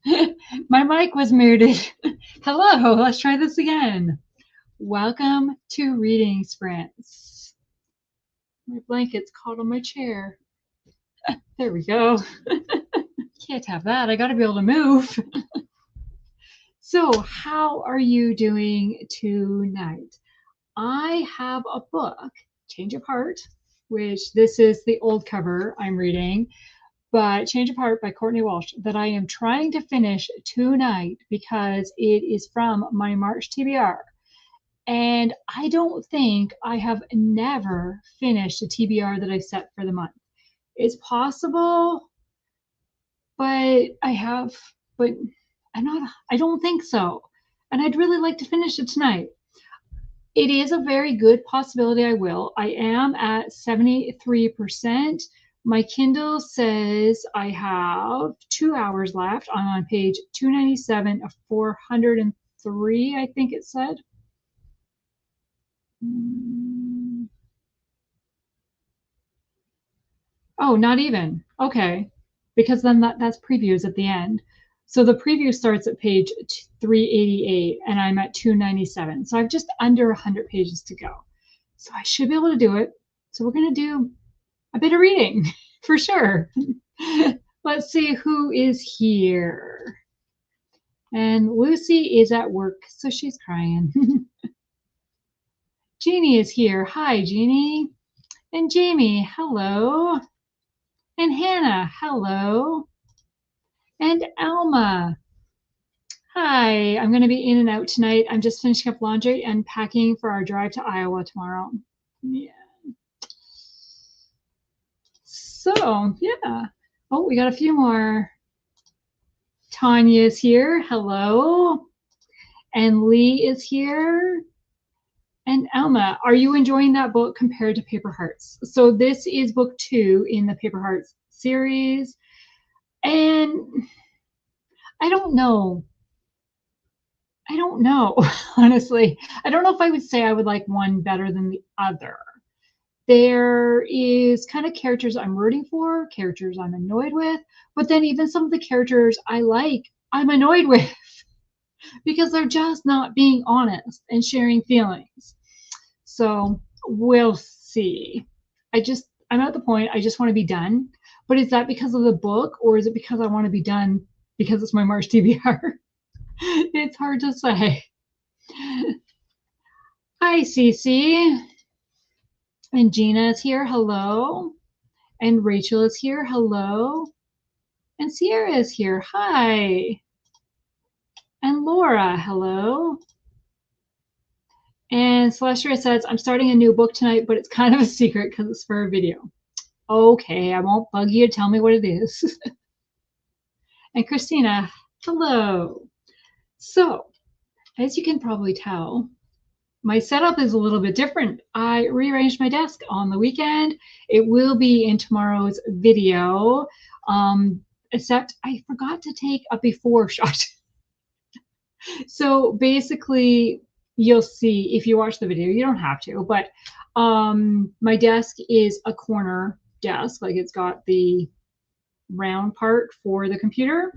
My mic was muted. Hello, let's try this again. Welcome to Reading Sprints. My blanket's caught on my chair. There we go. Can't have that. I got to be able to move. So, how are you doing tonight? I have a book, Change of Heart, which this is the old cover I'm reading, but Change of Heart by Courtney Walsh that I am trying to finish tonight because it is from my March TBR. And I don't think I have never finished a TBR that I set for the month. It's possible, but but I don't think so. And I'd really like to finish it tonight. It is a very good possibility I will. I am at 73%. My Kindle says I have 2 hours left. I'm on page 297 of 403, I think it said. Oh, not even. Okay. Because then that's previews at the end. So the preview starts at page 388 and I'm at 297. So I've just under 100 pages to go. So I should be able to do it. So we're going to do a bit of reading for sure. Let's see who is here. And Lucy is at work, so she's crying. Jeannie is here. Hi, Jeannie. And Jamie, hello. And Hannah, hello. And Alma. Hi, I'm going to be in and out tonight. I'm just finishing up laundry and packing for our drive to Iowa tomorrow. Yeah. So, yeah. Oh, we got a few more. Tanya is here. Hello. And Lee is here. And Alma, are you enjoying that book compared to Paper Hearts? So this is book 2 in the Paper Hearts series. And I don't know. Honestly. I don't know if I would say I would like one better than the other. There is kind of characters I'm rooting for, characters I'm annoyed with, but then even some of the characters I like, I'm annoyed with because they're just not being honest and sharing feelings. So we'll see. I'm at the point I just want to be done. But is that because of the book or is it because I want to be done because it's my March TBR? It's hard to say. Hi, Cece. And Gina is here. Hello. And Rachel is here. Hello. And Sierra is here. Hi. And Laura. Hello. And Celestia says, I'm starting a new book tonight, but it's kind of a secret because it's for a video. Okay, I won't bug you to tell me what it is. And Christina, hello. So, as you can probably tell, my setup is a little bit different. I rearranged my desk on the weekend. It will be in tomorrow's video, except I forgot to take a before shot. So basically, you'll see if you watch the video, you don't have to, but my desk is a corner desk, like it's got the round part for the computer,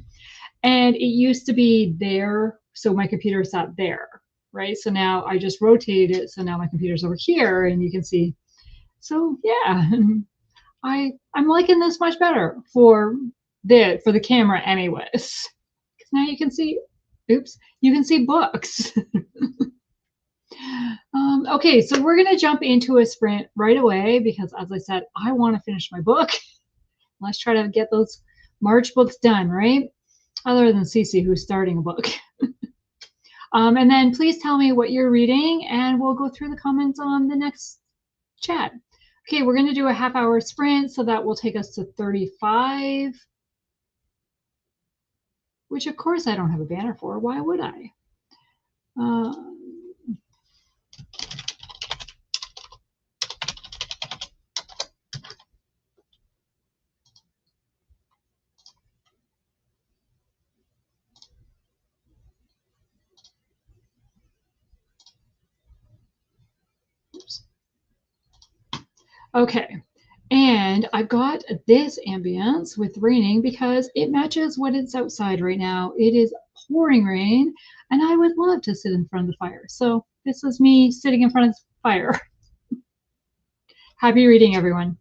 and it used to be there, so my computer sat there, right? So now I just rotated it, so now my computer's over here, and you can see. So yeah, I'm liking this much better for the camera, anyways. Because now you can see. Oops, you can see books. Okay, so we're going to jump into a sprint right away because, as I said, I want to finish my book. Let's try to get those March books done, right? Other than Cece, who's starting a book. And then please tell me what you're reading, and we'll go through the comments on the next chat. Okay, we're going to do a half-hour sprint, so that will take us to 35, which, of course, I don't have a banner for. Why would I? Oops. Okay, And I've got this ambience with raining because it matches what is outside right now. It is pouring rain, and I would love to sit in front of the fire. So this is me sitting in front of the fire. Happy reading, everyone.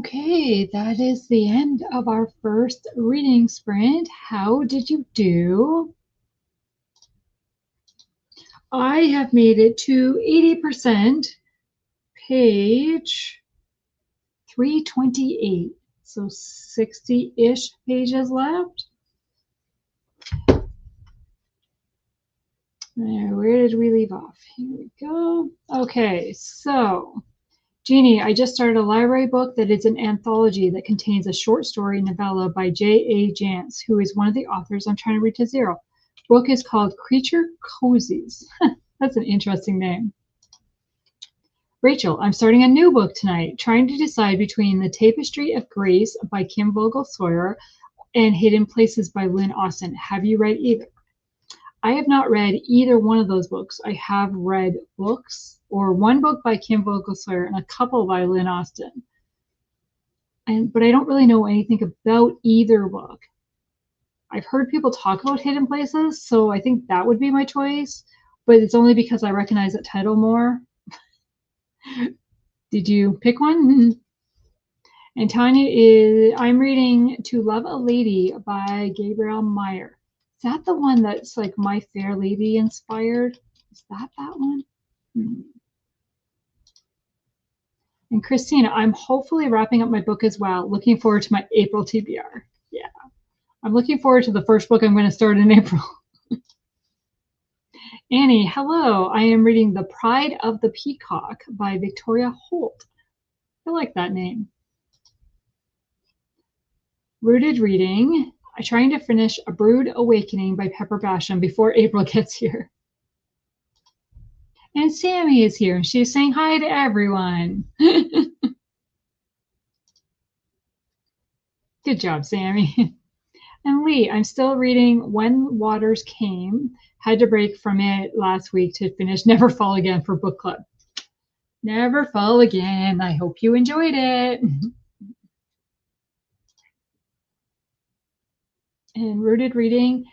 Okay, that is the end of our first reading sprint. How did you do? I have made it to 80%, page 328. So 60-ish pages left. There, where did we leave off? Here we go. Okay, so Jeannie, I just started a library book that is an anthology that contains a short story novella by J.A. Jance, who is one of the authors I'm trying to read to zero. Book is called Creature Cozies. That's an interesting name. Rachel, I'm starting a new book tonight, trying to decide between The Tapestry of Grace by Kim Vogel-Sawyer and Hidden Places by Lynn Austin. Have you read either? I have not read either one of those books. I have read books, or one book by Kim Vogel-Sawyer and a couple by Lynn Austin. But I don't really know anything about either book. I've heard people talk about Hidden Places, so I think that would be my choice, but it's only because I recognize that title more. Did you pick one? And Tanya I'm reading To Love a Lady by Gabriel Meyer. Is that the one that's like My Fair Lady inspired? Is that one? And Christina, I'm hopefully wrapping up my book as well. Looking forward to my April TBR. Yeah, I'm looking forward to the first book I'm going to start in April. Annie, hello. I am reading The Pride of the Peacock by Victoria Holt. I like that name. Rooted reading. I'm trying to finish A Brood Awakening by Pepper Basham before April gets here. And Sammy is here. She's saying hi to everyone. Good job, Sammy. And Lee, I'm still reading When Waters Came. Had to break from it last week to finish Never Fall Again for book club. Never Fall Again. I hope you enjoyed it. And Rooted Reading.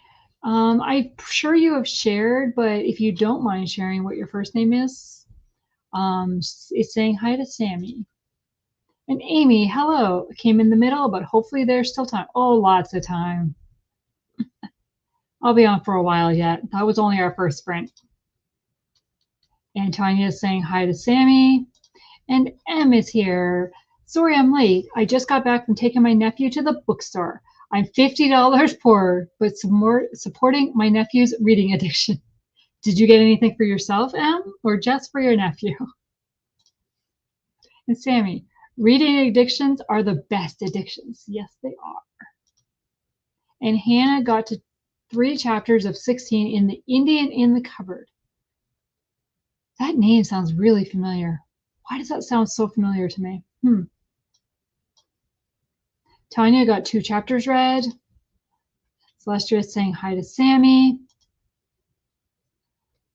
I'm sure you have shared, but if you don't mind sharing what your first name is, it's saying hi to Sammy. And Amy, hello. Came in the middle, but hopefully there's still time. Oh, lots of time. I'll be on for a while yet. That was only our first sprint. And Tanya is saying hi to Sammy. And Em is here. Sorry I'm late. I just got back from taking my nephew to the bookstore. I'm $50 poor, but supporting my nephew's reading addiction. Did you get anything for yourself, Em, or just for your nephew? And Sammy, reading addictions are the best addictions. Yes, they are. And Hannah got to 3 chapters of 16 in The Indian in the Cupboard. That name sounds really familiar. Why does that sound so familiar to me? Tanya got 2 chapters read. Celestia is saying hi to Sammy.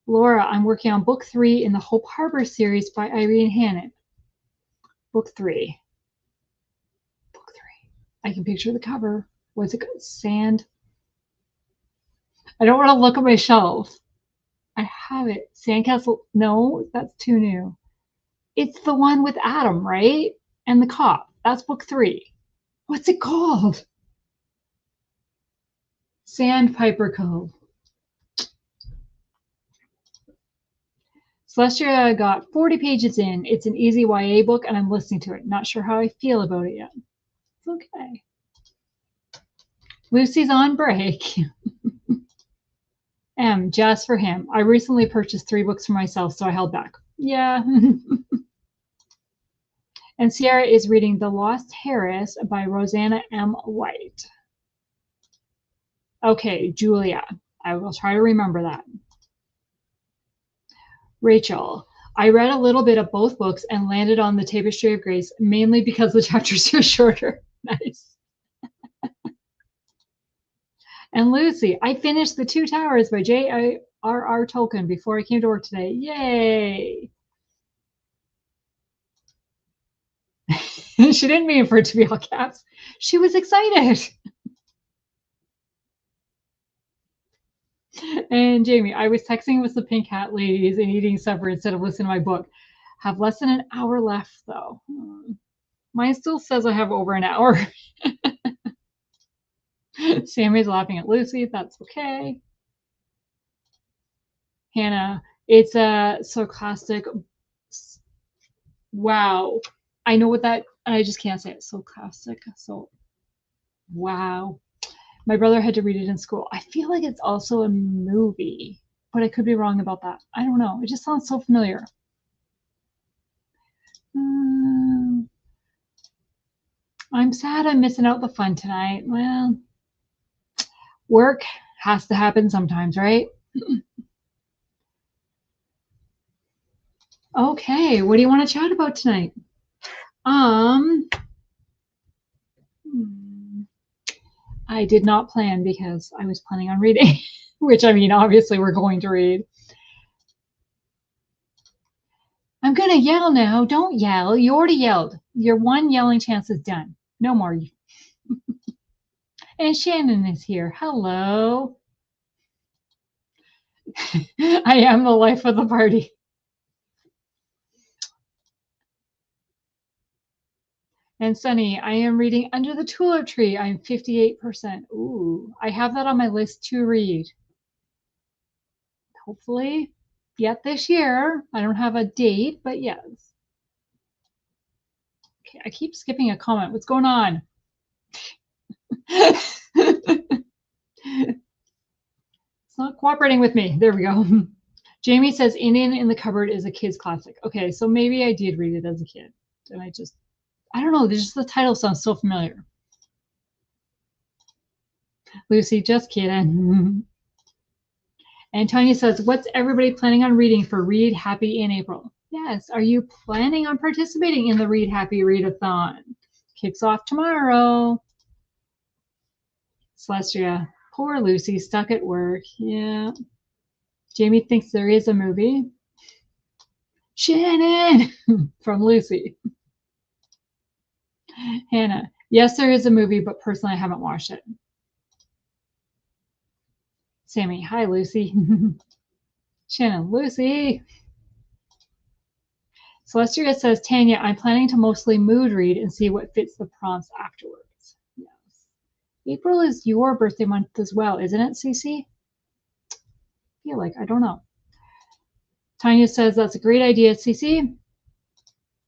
Laura, I'm working on book 3 in the Hope Harbor series by Irene Hannon. Book 3. Book 3. I can picture the cover. What's it called? Sand. I don't want to look at my shelf. I have it. Sandcastle. No, that's too new. It's the one with Adam, right? And the cop. That's book 3. What's it called? Sandpiper Cove. Celestia got 40 pages in. It's an easy YA book, and I'm listening to it. Not sure how I feel about it yet. It's okay. Lucy's on break. Just for him. I recently purchased 3 books for myself, so I held back. Yeah. And Sierra is reading The Lost Harris by Rosanna M. White. Okay, Julia. I will try to remember that. Rachel, I read a little bit of both books and landed on The Tapestry of Grace, mainly because the chapters are shorter. Nice. And Lucy, I finished The Two Towers by J.R.R. Tolkien before I came to work today. Yay! She didn't mean for it to be all caps. She was excited. And Jamie, I was texting with the Pink Hat ladies and eating supper instead of listening to my book. Have less than an hour left, though. Mine still says I have over an hour. Sammy's laughing at Lucy. That's okay. Hannah, it's a sarcastic. Wow. I know what that, I just can't say it. Sarcastic. So, wow. My brother had to read it in school. I feel like it's also a movie, but I could be wrong about that. I don't know. It just sounds so familiar. I'm sad I'm missing out the fun tonight. Well, work has to happen sometimes, right? Okay, what do you want to chat about tonight? I did not plan because I was planning on reading, which I mean, obviously we're going to read. I'm gonna yell now. Don't yell. You already yelled. Your one yelling chance is done. No more. And Shannon is here. Hello. I am the life of the party. And Sunny, I am reading Under the Tulip Tree. I'm 58%. Ooh, I have that on my list to read. Hopefully, yet this year. I don't have a date, but yes. Okay, I keep skipping a comment. What's going on? It's not cooperating with me. There we go. Jamie says Indian in the Cupboard is a kid's classic. Okay, so maybe I did read it as a kid. And I don't know, just the title sounds so familiar. Lucy, just kidding. And Tanya says, what's everybody planning on reading for Read Happy in April? Yes, are you planning on participating in the Read Happy Readathon? Kicks off tomorrow. Celestia, poor Lucy, stuck at work. Yeah. Jamie thinks there is a movie. Shannon from Lucy. Hannah, yes, there is a movie, but personally I haven't watched it. Sammy, hi, Lucy. Shannon, Lucy. Celestia says, Tanya, I'm planning to mostly mood read and see what fits the prompts afterwards. Yes. April is your birthday month as well, isn't it, Cece? I feel like, I don't know. Tanya says, that's a great idea, Cece.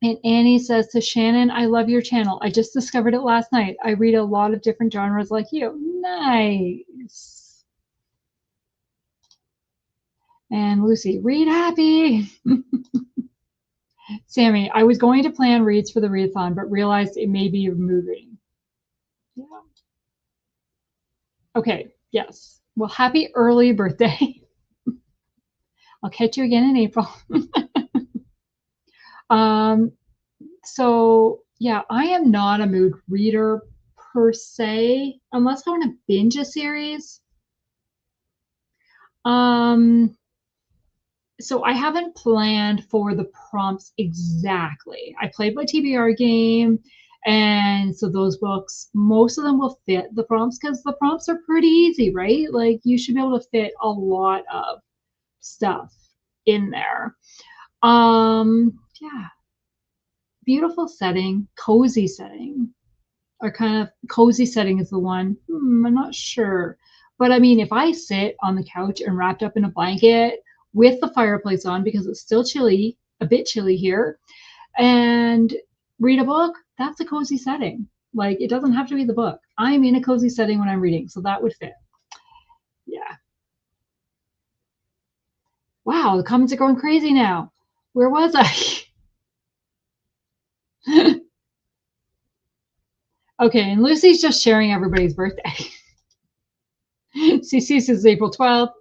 And Annie says to Shannon, I love your channel. I just discovered it last night. I read a lot of different genres like you. Nice. And Lucy, read happy. Sammy, I was going to plan reads for the readathon, but realized it may be mood reading. Yeah. Okay, yes. Well, happy early birthday. I'll catch you again in April. So yeah, I am not a mood reader per se, unless I want to binge a series. So I haven't planned for the prompts exactly. I played my TBR game, and so those books, most of them will fit the prompts because the prompts are pretty easy, right? Like you should be able to fit a lot of stuff in there. Yeah. Beautiful setting, cozy setting. Or kind of cozy setting is the one. I'm not sure. But I mean, if I sit on the couch and wrapped up in a blanket with the fireplace on because it's still chilly, a bit chilly here, and read a book, that's a cozy setting. Like it doesn't have to be the book. I'm in a cozy setting when I'm reading, so that would fit. Yeah. Wow, the comments are going crazy now. Where was I? Okay, and Lucy's just sharing everybody's birthday. CC's is April 12th.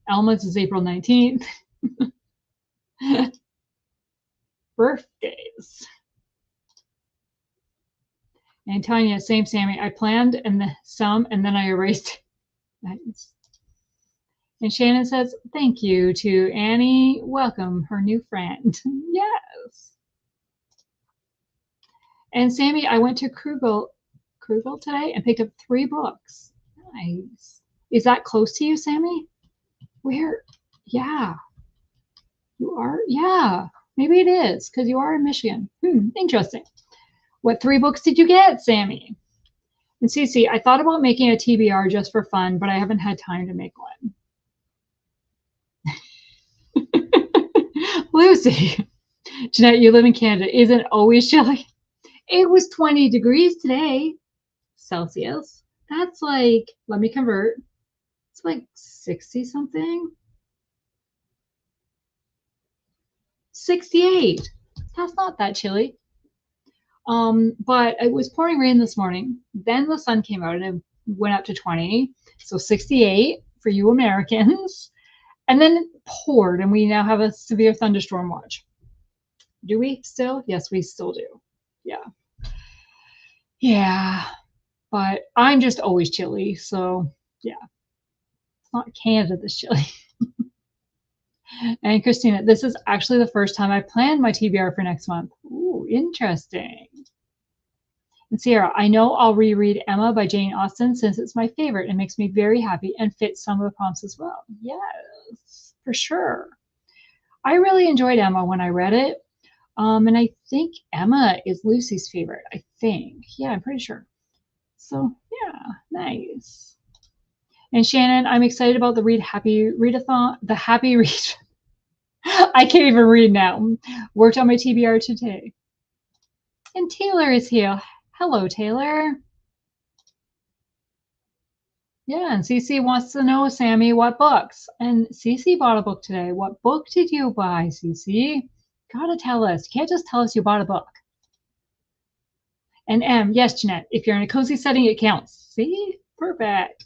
Elma's is April 19th. Birthdays. And Tanya, same Sammy. I planned and some, and then I erased. Nice. And Shannon says, thank you to Annie. Welcome, her new friend. Yes. And Sammy, I went to Krugel today and picked up 3 books. Nice. Is that close to you, Sammy? Where? Yeah. You are? Yeah. Maybe it is because you are in Michigan. Interesting. What 3 books did you get, Sammy? And Cece, I thought about making a TBR just for fun, but I haven't had time to make one. Lucy, Jeanette, you live in Canada. Isn't it always chilly? It was 20 degrees today, Celsius. That's like, let me convert. It's like 60 something. 68. That's not that chilly. But it was pouring rain this morning. Then the sun came out and it went up to 20. So 68 for you Americans. And then it poured, and we now have a severe thunderstorm watch. Do we still? Yes, we still do. Yeah. Yeah. But I'm just always chilly. So yeah. It's not Canada that's chilly. And Christina, this is actually the first time I planned my TBR for next month. Ooh, interesting. And Sierra, I know I'll reread Emma by Jane Austen since it's my favorite and makes me very happy and fits some of the prompts as well. Yes, for sure. I really enjoyed Emma when I read it. And I think Emma is Lucy's favorite. I think. Yeah, I'm pretty sure. So yeah, nice. And Shannon, I'm excited about the readathon, the happy read. I can't even read now. Worked on my TBR today. And Taylor is here. Hello, Taylor. Yeah, and Cece wants to know, Sammy, what books? And Cece bought a book today. What book did you buy, Cece? Gotta tell us. You can't just tell us you bought a book. And M, yes, Jeanette, if you're in a cozy setting, it counts. See? Perfect.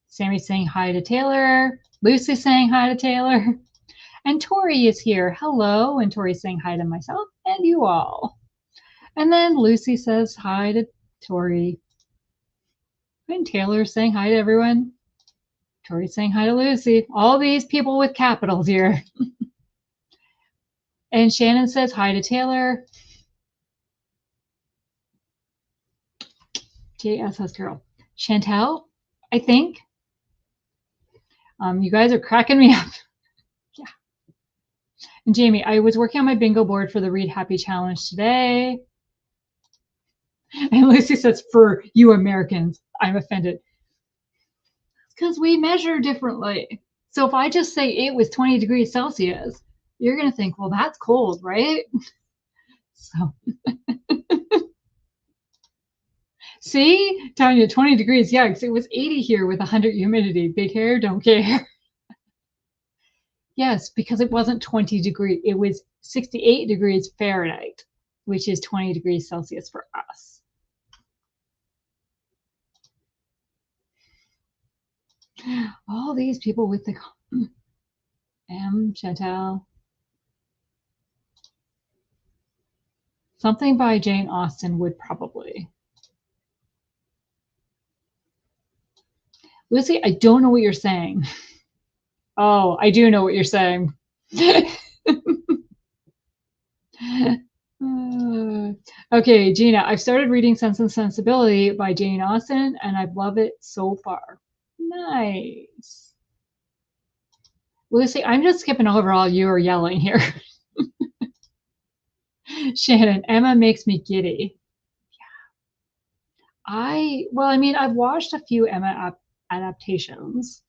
Sammy's saying hi to Taylor. Lucy's saying hi to Taylor. And Tori is here. Hello. And Tori's saying hi to myself and you all. And then Lucy says hi to Tori. And Taylor's saying hi to everyone. Tori's saying hi to Lucy. All these people with capitals here. And Shannon says hi to Taylor. JSS girl. Chantel, I think. You guys are cracking me up. Yeah. And Jamie, I was working on my bingo board for the Read Happy Challenge today. And Lucy says, for you Americans, I'm offended. Because we measure differently. So if I just say it was 20 degrees Celsius, you're going to think, well, that's cold, right? So, see, telling you 20 degrees, yeah, because it was 80 here with 100 humidity. Big hair, don't care. Yes, because it wasn't 20 degrees. It was 68 degrees Fahrenheit, which is 20 degrees Celsius for us. All these people with the Chantel. Something by Jane Austen would probably. Lucy, I don't know what you're saying. Oh, I do know what you're saying. Okay, Gina, I've started reading Sense and Sensibility by Jane Austen, and I've loved it so far. Nice. Lucy, I'm just skipping over all you are yelling here. Shannon, Emma makes me giddy. Yeah. I've watched a few Emma adaptations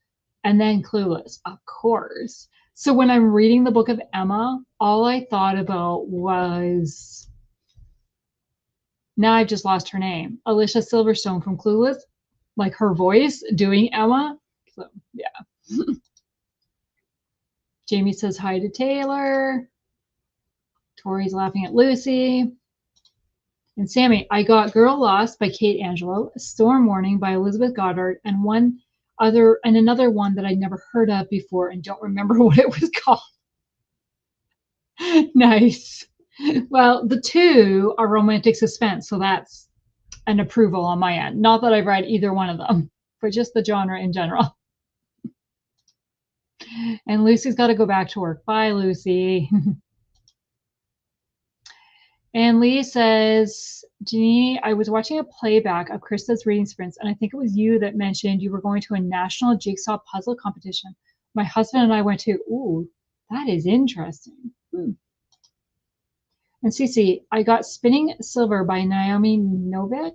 and then Clueless, of course. So when I'm reading the book of Emma, all I thought about was, now I've just lost her name, Alicia Silverstone from Clueless, like her voice doing Emma. So yeah. Jamie says hi to Taylor. Tori's laughing at Lucy. And Sammy, I got Girl Lost by Kate Angelo, Storm Warning by Elizabeth Goddard, and another one that I'd never heard of before and don't remember what it was called. Nice. Well, the two are romantic suspense, so that's an approval on my end. Not that I've read either one of them, but just the genre in general. And Lucy's got to go back to work. Bye, Lucy. And Lee says, Janine, I was watching a playback of Krista's reading sprints, and I think it was you that mentioned you were going to a national jigsaw puzzle competition. My husband and I went to. Ooh, that is interesting. And Cece, I got Spinning Silver by Naomi Novik.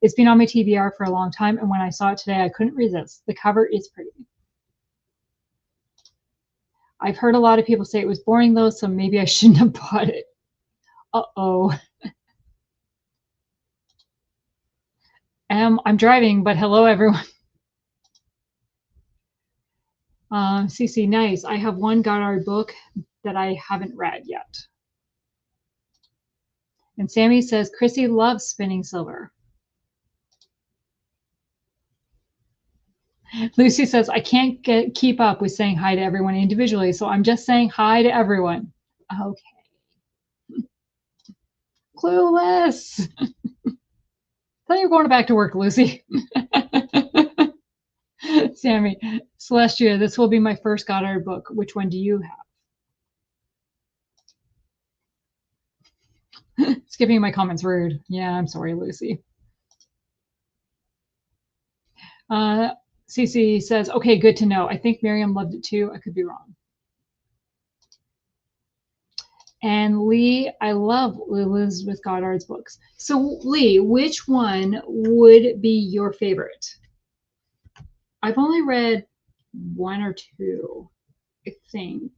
It's been on my TBR for a long time, and when I saw it today, I couldn't resist. The cover is pretty. I've heard a lot of people say it was boring, though, so maybe I shouldn't have bought it. Uh-oh. I'm driving, but hello, everyone. Cece, nice. I have one Goddard book that I haven't read yet. And Sammy says, Chrissy loves Spinning Silver. Lucy says, I can't keep up with saying hi to everyone individually, so I'm just saying hi to everyone. Okay. Clueless. Thought you were going back to work, Lucy. Sammy, Celestia, this will be my first Goddard book. Which one do you have? Skipping my comments, rude. Yeah, I'm sorry, Lucy. Cece says, okay, good to know. I think Miriam loved it too. I could be wrong. And Lee, I love Elizabeth Goddard's books. So Lee, which one would be your favorite? I've only read one or two, I think.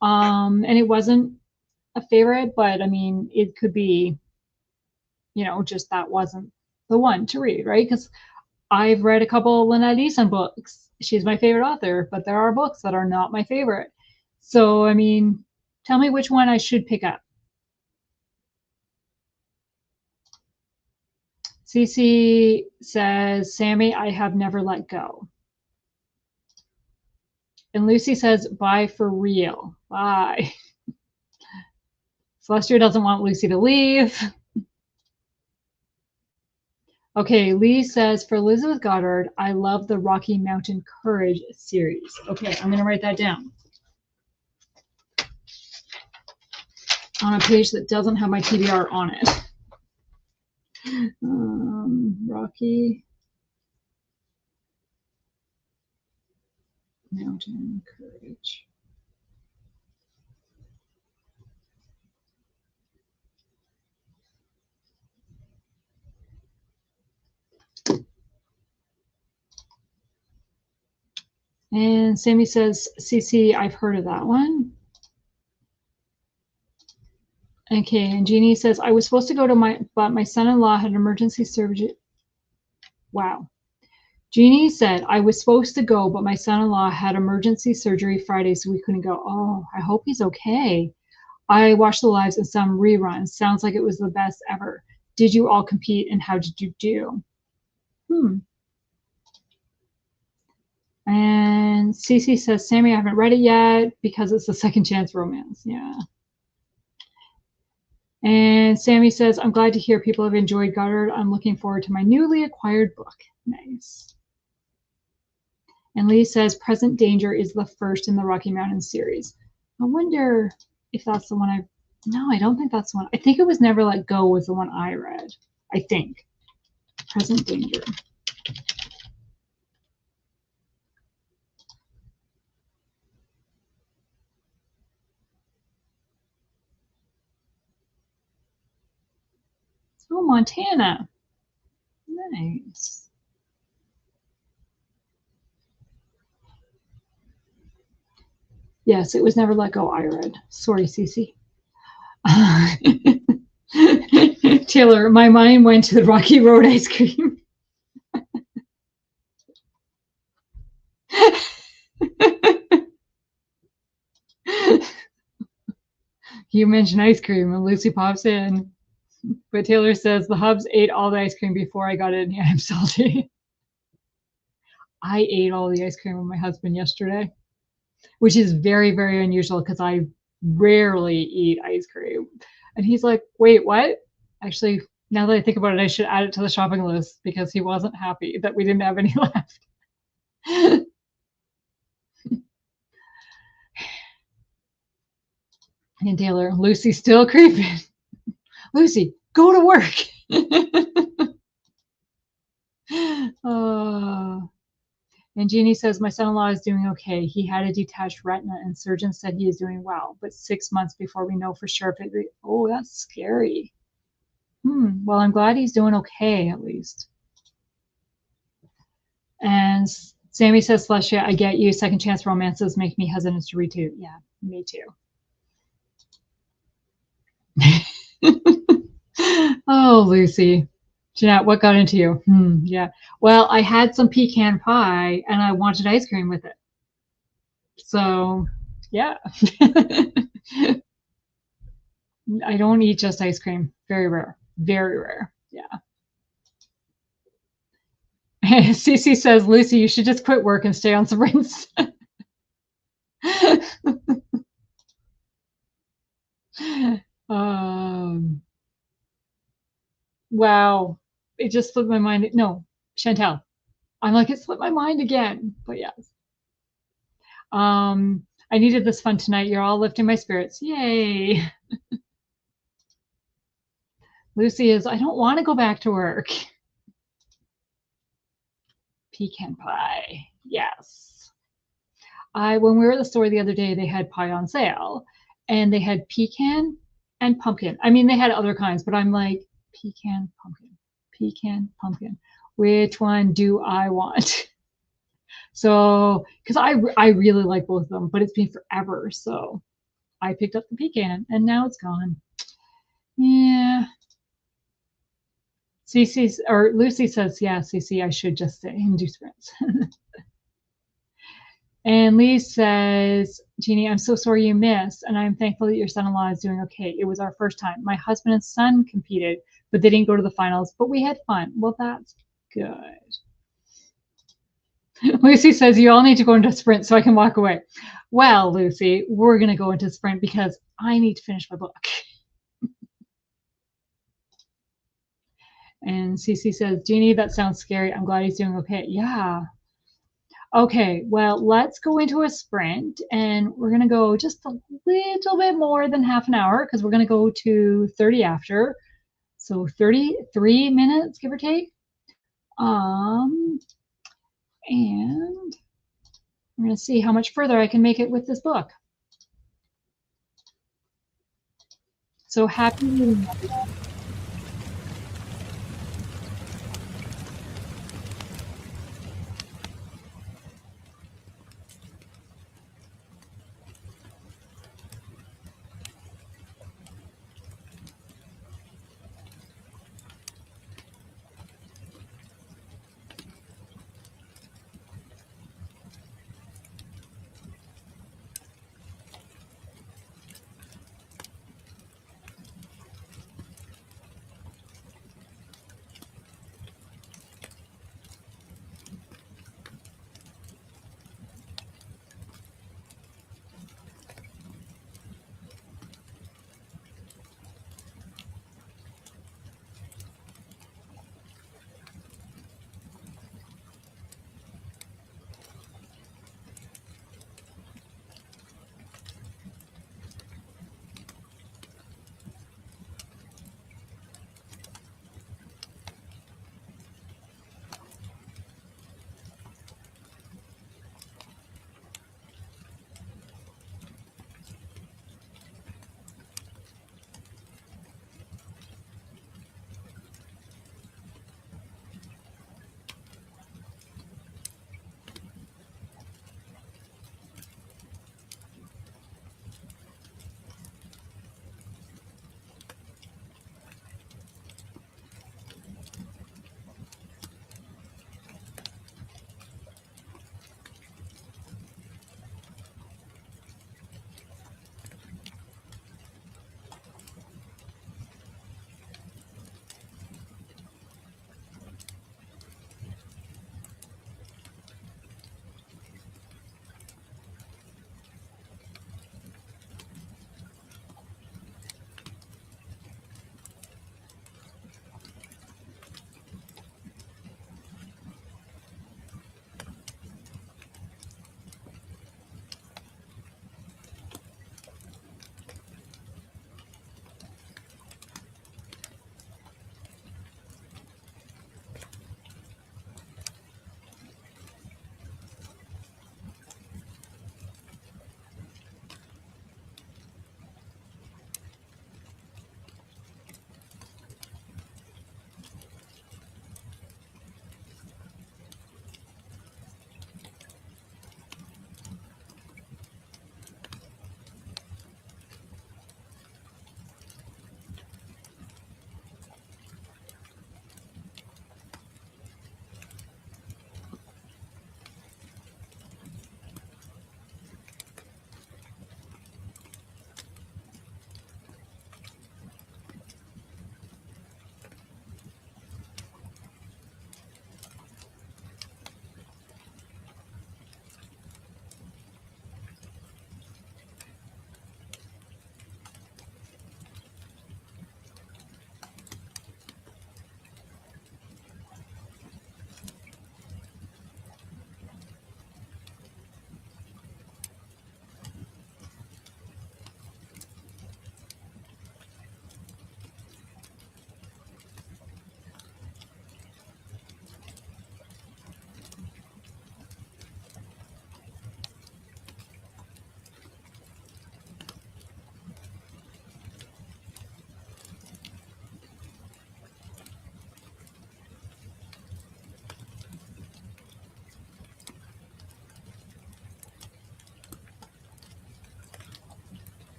And it wasn't a favorite, but I mean, it could be, just that wasn't the one to read, right? Because I've read a couple of Lynette Easton books. She's my favorite author, but there are books that are not my favorite. So, I mean, tell me which one I should pick up. Cece says, Sammy, I have never let go. And Lucy says, bye for real. Bye. Celestia doesn't want Lucy to leave. Okay, Lee says, for Elizabeth Goddard, I love the Rocky Mountain Courage series. Okay, I'm going to write that down on a page that doesn't have my TBR on it. Rocky Mountain Courage. And Sammy says, CC, I've heard of that one. Okay, and Jeannie says, I was supposed to go to but my son-in-law had emergency surgery. Wow. Jeannie said, I was supposed to go, but my son-in-law had emergency surgery Friday, so we couldn't go. Oh, I hope he's okay. I watched the lives and some reruns. Sounds like it was the best ever. Did you all compete, and how did you do? And Cece says, Sammy, I haven't read it yet because it's a second chance romance. Yeah. And Sammy says, I'm glad to hear people have enjoyed Goddard. I'm looking forward to my newly acquired book. Nice. And Lee says, Present Danger is the first in the Rocky Mountain series. I wonder if that's the one no, I don't think that's the one. I think it was Never Let Go was the one I read. I think. Present Danger. Oh, Montana. Nice. Yes, it was Never Let Go I read. Sorry, Cece. Taylor, my mind went to the Rocky Road ice cream. You mentioned ice cream, and Lucy pops in. But Taylor says, the Hubs ate all the ice cream before I got in. Yeah, I'm salty. I ate all the ice cream with my husband yesterday, which is very, very unusual because I rarely eat ice cream. And he's like, wait, what? Actually, now that I think about it, I should add it to the shopping list because he wasn't happy that we didn't have any left. And Taylor, Lucy's still creeping. Lucy, go to work. And And Jeannie says, my son-in-law is doing okay. He had a detached retina and surgeons said he is doing well, but 6 months before we know for sure if it, oh, that's scary. Well, I'm glad he's doing okay at least. And Sammy says, Celestia, I get you. Second chance romances make me hesitant to read too. Yeah, me too. Oh, Lucy. Jeanette, what got into you? Yeah. Well, I had some pecan pie and I wanted ice cream with it. So, yeah. I don't eat just ice cream. Very rare. Very rare. Yeah. Cece says, Lucy, you should just quit work and stay on some rinse. Wow. It just slipped my mind. No, Chantel. I'm like, it slipped my mind again. But yes. I needed this fun tonight. You're all lifting my spirits. Yay. Lucy is, I don't want to go back to work. Pecan pie. Yes. When we were at the store the other day, they had pie on sale and they had pecan and pumpkin. I mean, they had other kinds, but I'm like, pecan, pumpkin. Which one do I want? So, because I really like both of them, but it's been forever. So I picked up the pecan and now it's gone. Yeah. Lucy says, yeah, Cece, I should just stay and do sprints. And Lee says, Jeannie, I'm so sorry you missed, and I'm thankful that your son-in-law is doing okay. It was our first time. My husband and son competed, but they didn't go to the finals, but we had fun. Well, that's good. Lucy says, you all need to go into sprint so I can walk away. Well, Lucy, we're going to go into sprint because I need to finish my book. And Cece says, Jeannie, that sounds scary. I'm glad he's doing okay. Yeah. Okay, well, let's go into a sprint and we're going to go just a little bit more than half an hour because we're going to go to 30 after. So 33 minutes, give or take. And we're going to see how much further I can make it with this book. So happy reading, everyone.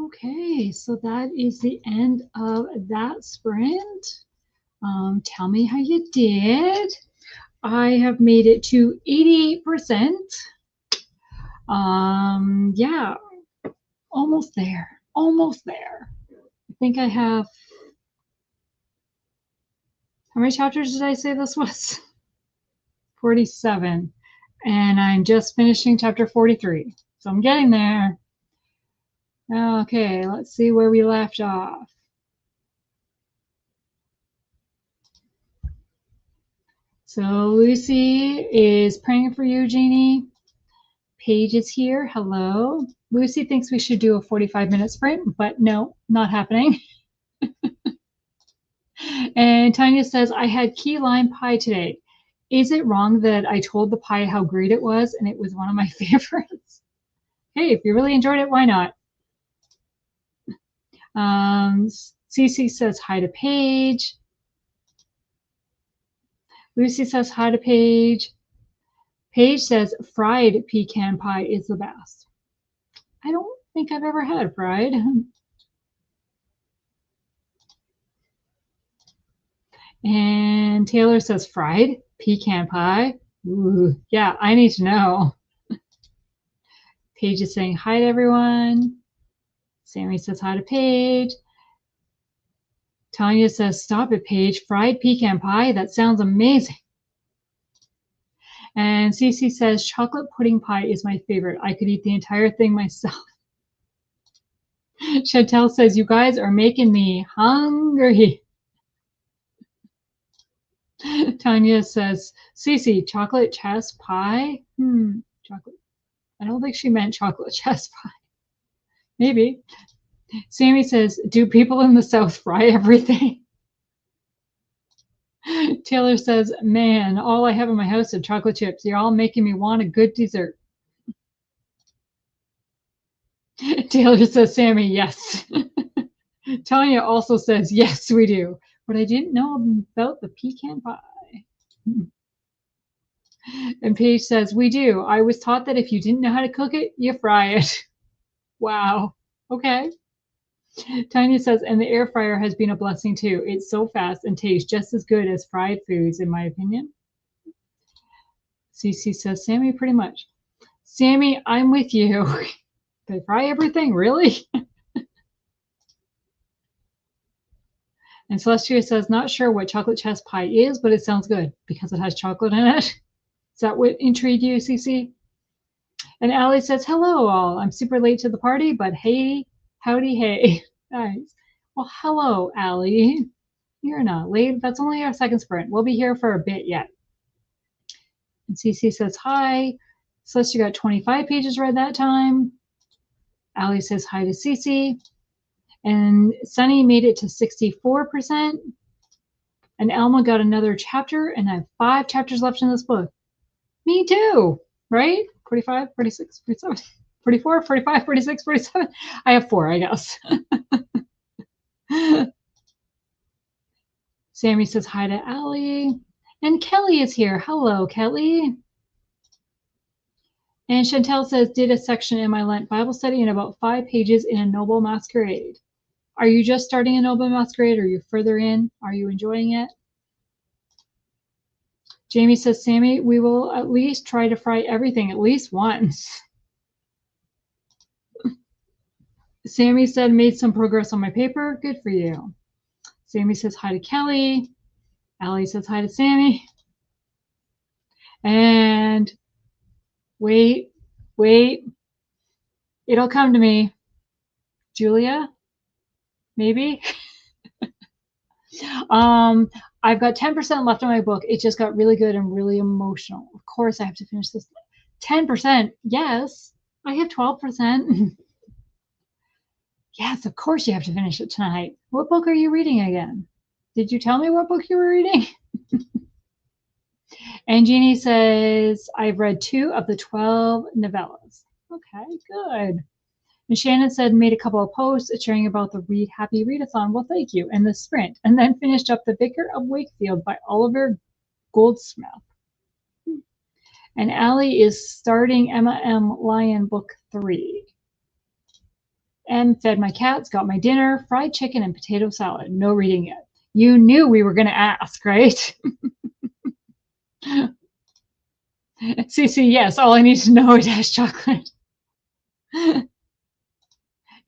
Okay, so that is the end of that sprint. Tell me how you did. I have made it to 88%. Yeah, almost there. Almost there. I think I have. How many chapters did I say this was? 47. And I'm just finishing chapter 43. So I'm getting there. Okay, let's see where we left off. So Lucy is praying for you, Jeannie. Paige is here. Hello. Lucy thinks we should do a 45-minute sprint, but no, not happening. And Tanya says, I had key lime pie today. Is it wrong that I told the pie how great it was and it was one of my favorites? Hey, if you really enjoyed it, why not? Cece says hi to Paige. Lucy says hi to Paige. Paige says fried pecan pie is the best. I don't think I've ever had fried. And Taylor says fried pecan pie. Ooh, yeah, I need to know. Paige is saying hi to everyone. Sammy says hi to Paige. Tanya says, stop it, Paige. Fried pecan pie? That sounds amazing. And Cece says, chocolate pudding pie is my favorite. I could eat the entire thing myself. Chantel says, you guys are making me hungry. Tanya says, Cece, chocolate chess pie? Chocolate. I don't think she meant chocolate chess pie. Maybe. Sammy says, do people in the South fry everything? Taylor says, man, all I have in my house are chocolate chips. You're all making me want a good dessert. Taylor says, Sammy, yes. Tanya also says, yes, we do. But I didn't know about the pecan pie. And Paige says, we do. I was taught that if you didn't know how to cook it, you fry it. Wow. Okay. Tanya says, and the air fryer has been a blessing too. It's so fast and tastes just as good as fried foods, in my opinion. Cece says, Sammy, pretty much. Sammy, I'm with you. They fry everything, really? And Celestia says, not sure what chocolate chess pie is, but it sounds good because it has chocolate in it. Is that what intrigued you, Cece? And Allie says, hello all. I'm super late to the party, but hey, howdy, hey. Nice. Well, hello, Allie. You're not late. That's only our second sprint. We'll be here for a bit yet. And Cece says, hi. Celestia got 25 pages read that time. Allie says hi to Cece. And Sunny made it to 64%. And Elma got another chapter, and I have 5 chapters left in this book. Me too, right? 45, 46, 47, 44, 45, 46, 47. I have 4, I guess. Sammy says hi to Allie. And Kelly is here. Hello, Kelly. And Chantel says, did a section in my Lent Bible study in about 5 pages in a Noble Masquerade. Are you just starting a Noble Masquerade? Or are you further in? Are you enjoying it? Jamie says, Sammy, we will at least try to fry everything at least once. Sammy said, made some progress on my paper. Good for you. Sammy says hi to Kelly. Allie says hi to Sammy. And wait, it'll come to me. Julia, maybe? I've got 10% left on my book. It just got really good and really emotional. Of course I have to finish this. 10%, yes. I have 12%. Yes, of course you have to finish it tonight. What book are you reading again? Did you tell me what book you were reading? And Jeannie says, I've read 2 of the 12 novellas. Okay, good. And Shannon said, made a couple of posts sharing about the Read Happy Readathon. Well, thank you. And the sprint. And then finished up The Vicar of Wakefield by Oliver Goldsmith. And Allie is starting Emma M. Lyon book 3. And fed my cats, got my dinner, fried chicken and potato salad. No reading yet. You knew we were going to ask, right? Cece, yes, all I need to know is chocolate.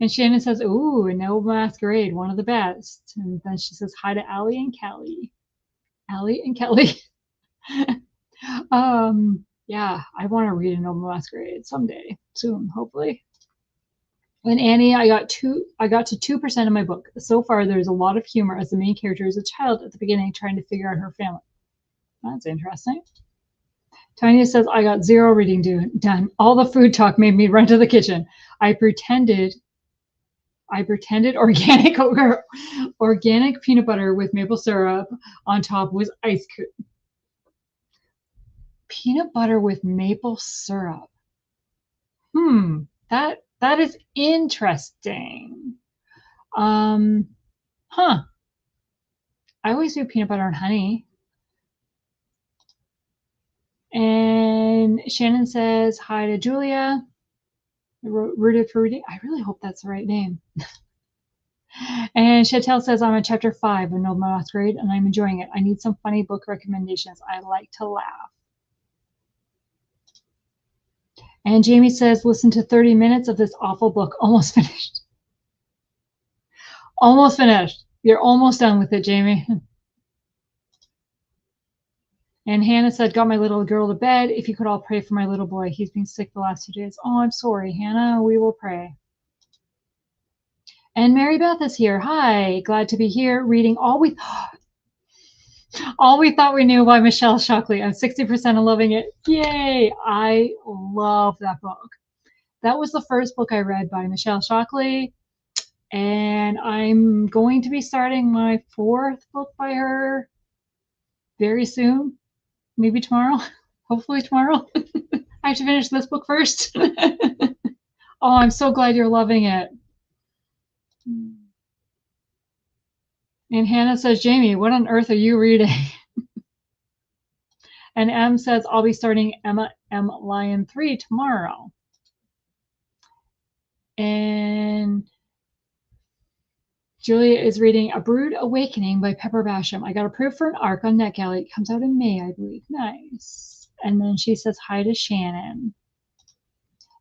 And Shannon says, ooh, No Masquerade, one of the best. And then she says hi to Allie and Kelly. Allie and Kelly. Yeah, I want to read a No Masquerade someday, soon, hopefully. And Annie, I got to 2% of my book. So far, there's a lot of humor as the main character is a child at the beginning trying to figure out her family. That's interesting. Tanya says, I got 0 reading done. All the food talk made me run to the kitchen. I pretended organic peanut butter with maple syrup on top was ice cream. Peanut butter with maple syrup. That is interesting. I always do peanut butter and honey. And Shannon says hi to Julia. Rooted for reading. I really hope that's the right name. And Chantel says, I'm on chapter 5 of No Masquerade and I'm enjoying it. I need some funny book recommendations. I like to laugh. And Jamie says, listen to 30 minutes of this awful book. Almost finished. Almost finished. You're almost done with it, Jamie. And Hannah said, got my little girl to bed. If you could all pray for my little boy. He's been sick the last 2 days. Oh, I'm sorry, Hannah. We will pray. And Mary Beth is here. Hi. Glad to be here reading All We Thought We Knew by Michelle Shockley. I'm 60% loving it. Yay. I love that book. That was the first book I read by Michelle Shockley. And I'm going to be starting my 4th book by her very soon. Maybe tomorrow. Hopefully tomorrow. I have to finish this book first. Oh, I'm so glad you're loving it. And Hannah says, Jamie, what on earth are you reading? And M says, I'll be starting Emma M. Lyon 3 tomorrow. And Julia is reading A Brood Awakening by Pepper Basham. I got approved for an arc on NetGalley. It comes out in May, I believe. Nice. And then she says hi to Shannon.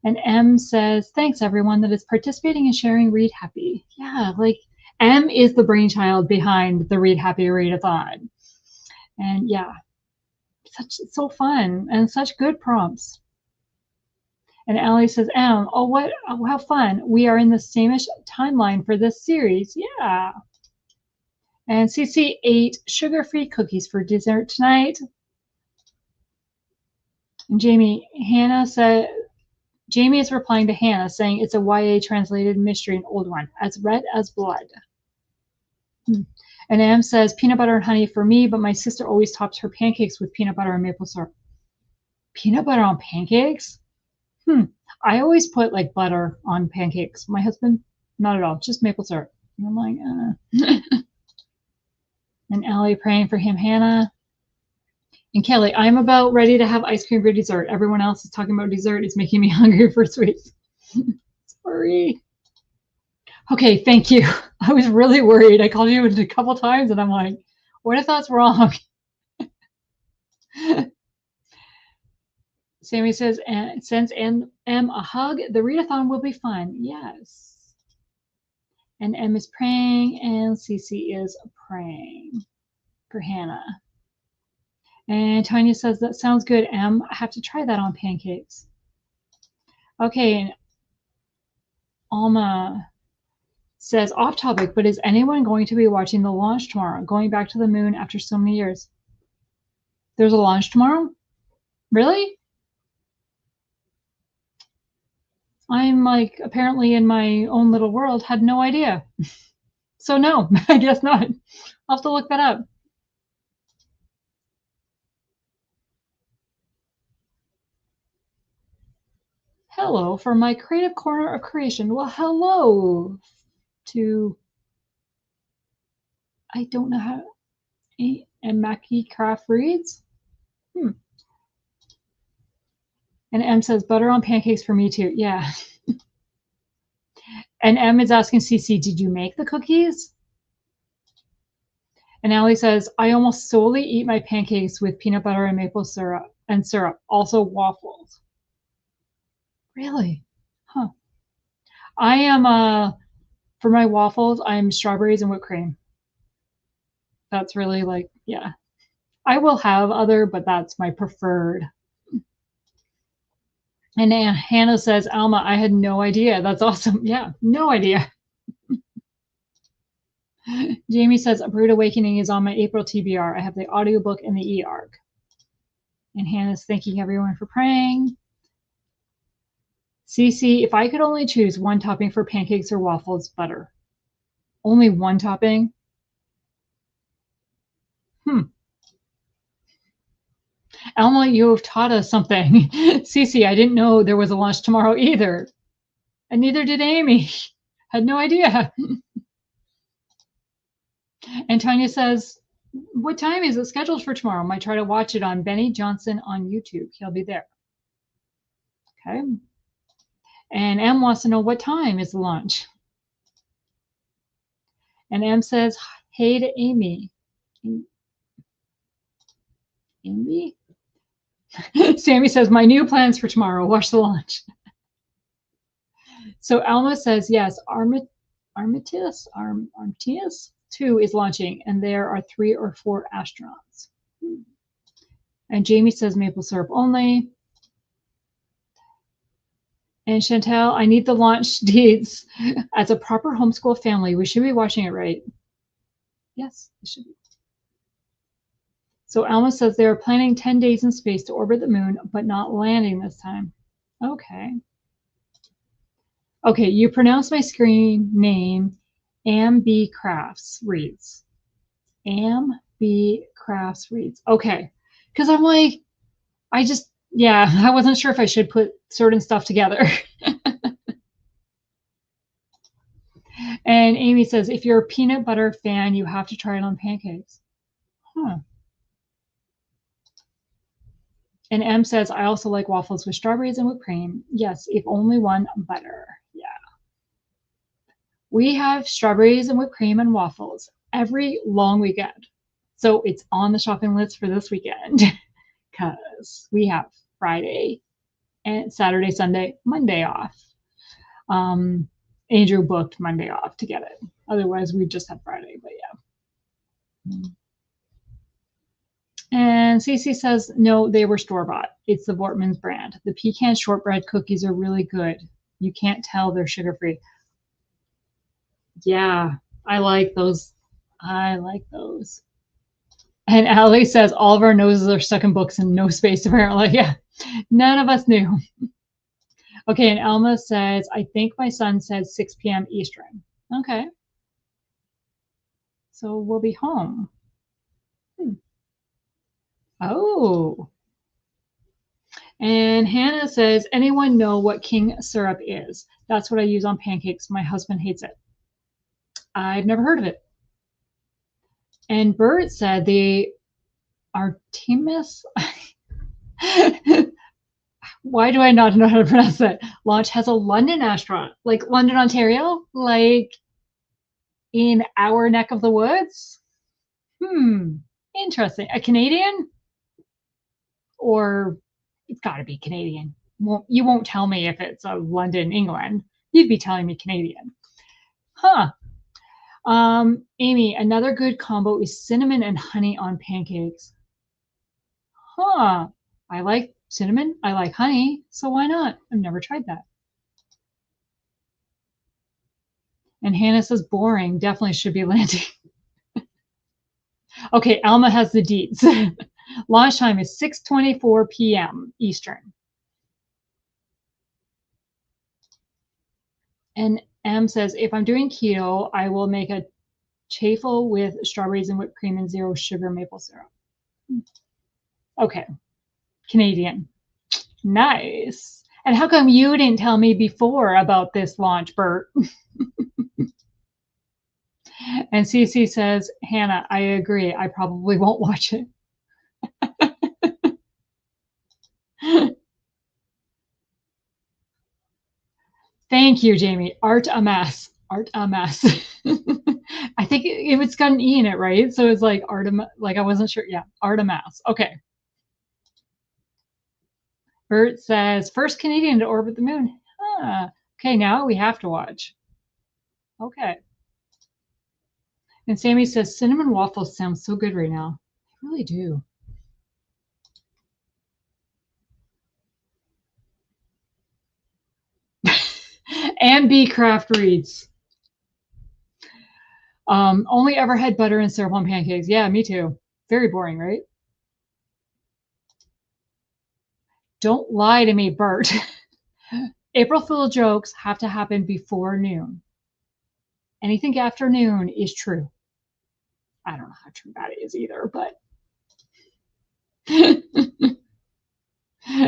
And M says, thanks everyone that is participating and sharing Read Happy. Yeah, like M is the brainchild behind the Read Happy Readathon. And yeah, so fun and such good prompts. And Allie says, oh, how fun. We are in the sameish timeline for this series. Yeah. And CC ate sugar-free cookies for dessert tonight. And Jamie is replying to Hannah saying it's a YA translated mystery, an old one, as red as blood. And Em says, peanut butter and honey for me, but my sister always tops her pancakes with peanut butter and maple syrup. Peanut butter on pancakes? I always put like butter on pancakes. My husband, not at all, just maple syrup. And I'm like, And Allie praying for him, Hannah. And Kelly, I'm about ready to have ice cream for dessert. Everyone else is talking about dessert. It's making me hungry for sweets. Sorry. Okay, thank you. I was really worried. I called you a couple times and I'm like, what if that's wrong? Sammy says, sends M a hug. The readathon will be fun. Yes. And M is praying and Cece is praying for Hannah. And Tanya says, that sounds good, M. I have to try that on pancakes. Okay. And Alma says, off topic, but is anyone going to be watching the launch tomorrow? Going back to the moon after so many years. There's a launch tomorrow? Really? I'm like apparently in my own little world, had no idea. So no, I guess not. I'll have to look that up. Hello for my creative corner of creation. Well, hello to, I don't know how, and Mackie Craft Reads. And M says, butter on pancakes for me too. Yeah. And M is asking Cece, did you make the cookies? And Allie says, I almost solely eat my pancakes with peanut butter and maple syrup also waffles. Really? Huh. I am for my waffles, I'm strawberries and whipped cream. That's really like, yeah. I will have other, but that's my preferred. And Hannah says, Alma, I had no idea. That's awesome. Yeah, no idea. Jamie says, A Brood Awakening is on my April TBR. I have the audiobook and the e-arc. And Hannah's thanking everyone for praying. Cece, if I could only choose one topping for pancakes or waffles, butter. Only one topping? Alma, you have taught us something. Cece, I didn't know there was a lunch tomorrow either. And neither did Amy. Had no idea. And Tanya says, what time is it scheduled for tomorrow? Might try to watch it on Benny Johnson on YouTube. He'll be there. Okay. And M wants to know what time is the lunch. And M says, hey to Amy. Amy? Sammy says, my new plans for tomorrow. Watch the lunch. So Alma says, yes, Armistice 2 is launching, and there are 3 or 4 astronauts. And Jamie says maple syrup only. And Chantel, I need the launch dates. As a proper homeschool family, we should be watching it, right? Yes, we should be. So Alma says they are planning 10 days in space to orbit the moon, but not landing this time. Okay. Okay, you pronounce my screen name, B. Crafts reads. B. Crafts reads. Okay. Because I'm like, I wasn't sure if I should put certain stuff together. And Amy says, if you're a peanut butter fan, you have to try it on pancakes. Huh. And M says, I also like waffles with strawberries and whipped cream. Yes, if only one butter. Yeah. We have strawberries and whipped cream and waffles every long weekend. So it's on the shopping list for this weekend because we have Friday and Saturday, Sunday, Monday off. Andrew booked Monday off to get it. Otherwise, we just had Friday, but yeah. And Cece says, no, they were store-bought. It's the Vortman's brand. The pecan shortbread cookies are really good. You can't tell they're sugar-free. Yeah, I like those. I like those. And Allie says, all of our noses are stuck in books and no space, apparently. Yeah, none of us knew. Okay, and Elma says, I think my son said 6 p.m. Eastern. Okay. So we'll be home. Oh. And Hannah says, anyone know what king syrup is? That's what I use on pancakes. My husband hates it. I've never heard of it. And Bert said the Artemis. Why do I not know how to pronounce that? Launch has a London astronaut, like London, Ontario, like in our neck of the woods. Interesting. A Canadian? Or it's got to be Canadian. Well, you won't tell me if it's a London, England. You'd be telling me Canadian. Huh. Amy, another good combo is cinnamon and honey on pancakes. Huh. I like cinnamon. I like honey. So why not? I've never tried that. And Hannah says boring. Definitely should be landing. Okay, Alma has the deets. Launch time is 6:24 p.m. Eastern. And M says, if I'm doing keto, I will make a chaffle with strawberries and whipped cream and 0 sugar maple syrup. Okay, Canadian. Nice. And how come you didn't tell me before about this launch, Bert? And Cece says, Hannah, I agree. I probably won't watch it. Thank you, Jamie. Artemis. Artemis. I think it's got an E in it, right? So it's like Artemis. Like I wasn't sure. Yeah, Artemis. Okay. Bert says first Canadian to orbit the moon. Huh. Okay, now we have to watch. Okay. And Sammy says cinnamon waffles sound so good right now. They really do. And B Craft reads. Only ever had butter and syrup on pancakes. Yeah, me too. Very boring, right? Don't lie to me, Bert. April Fool jokes have to happen before noon. Anything after noon is true. I don't know how true that is either, but.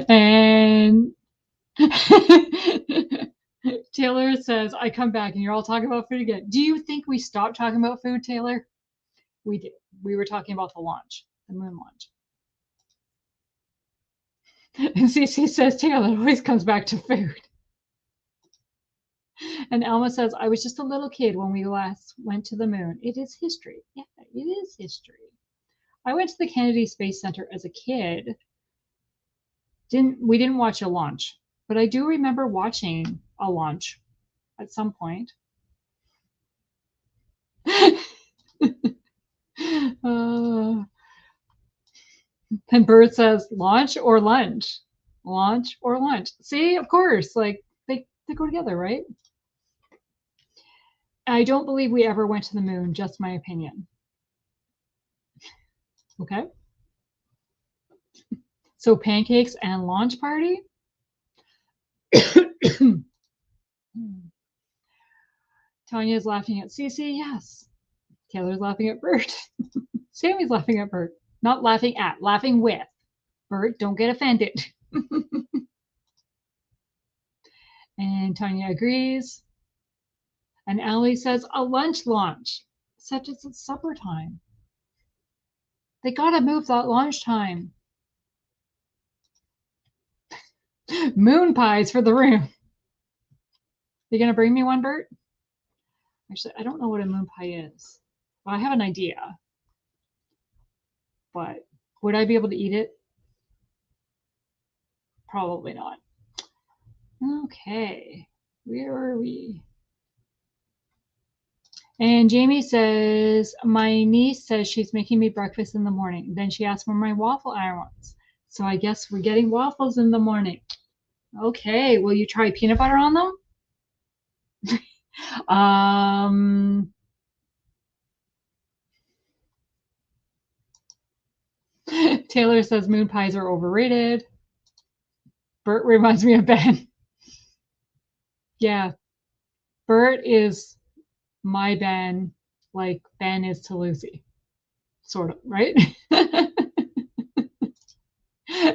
And Taylor says, I come back and you're all talking about food again. Do you think we stopped talking about food, Taylor? We did. We were talking about the launch, the moon launch. And Cece says, Taylor always comes back to food. And Elma says, I was just a little kid when we last went to the moon. It is history. Yeah, it is history. I went to the Kennedy Space Center as a kid. We didn't watch a launch, but I do remember watching a launch at some point. And Bert says, launch or lunch? Launch or lunch? See, of course, like they go together, right? I don't believe we ever went to the moon, just my opinion. Okay. So pancakes and launch party? Tanya's laughing at Cece. Yes. Taylor's laughing at Bert. Sammy's laughing at Bert. Not laughing at, laughing with. Bert, don't get offended. And Tanya agrees. And Allie says, a lunch launch, such as it's supper time. They gotta move that lunch time. Moon pies for the room. You gonna bring me one, Bert? Actually, I don't know what a moon pie is. Well, I have an idea. But would I be able to eat it? Probably not. Okay. Where are we? And Jamie says, my niece says she's making me breakfast in the morning. Then she asked for my waffle irons. So I guess we're getting waffles in the morning. Okay. Will you try peanut butter on them? Taylor says moon pies are overrated. Bert reminds me of Ben. Yeah. Bert is my Ben, like Ben is to Lucy. Sort of, right?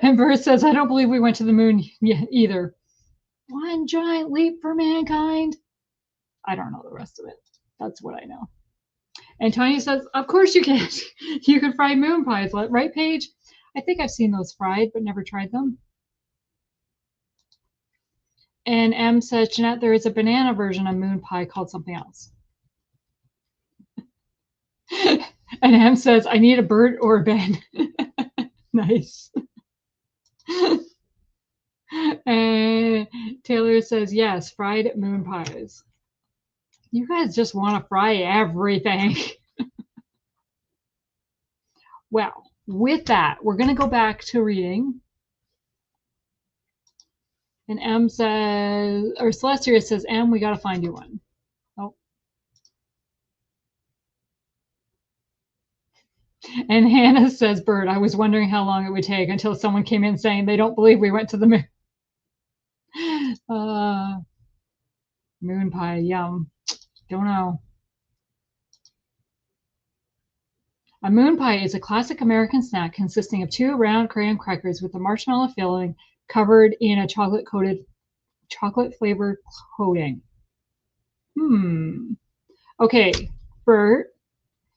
And Bert says, I don't believe we went to the moon either. One giant leap for mankind. I don't know the rest of it. That's what I know. And Tony says, of course you can. You can fry moon pies, right, Paige? I think I've seen those fried, but never tried them. And M says, Jeanette, there is a banana version of moon pie called something else. And M says, I need a Bert or a Ben. Nice. And Taylor says, yes, fried moon pies. You guys just want to fry everything. Well, with that, we're going to go back to reading. And M says, or Celestia says, M, we got to find you one. Oh. And Hannah says, Bert, I was wondering how long it would take until someone came in saying they don't believe we went to the moon. Moon pie, yum. Don't know. A moon pie is a classic American snack consisting of 2 round graham crackers with a marshmallow filling covered in a chocolate flavored coating. Okay, Bert,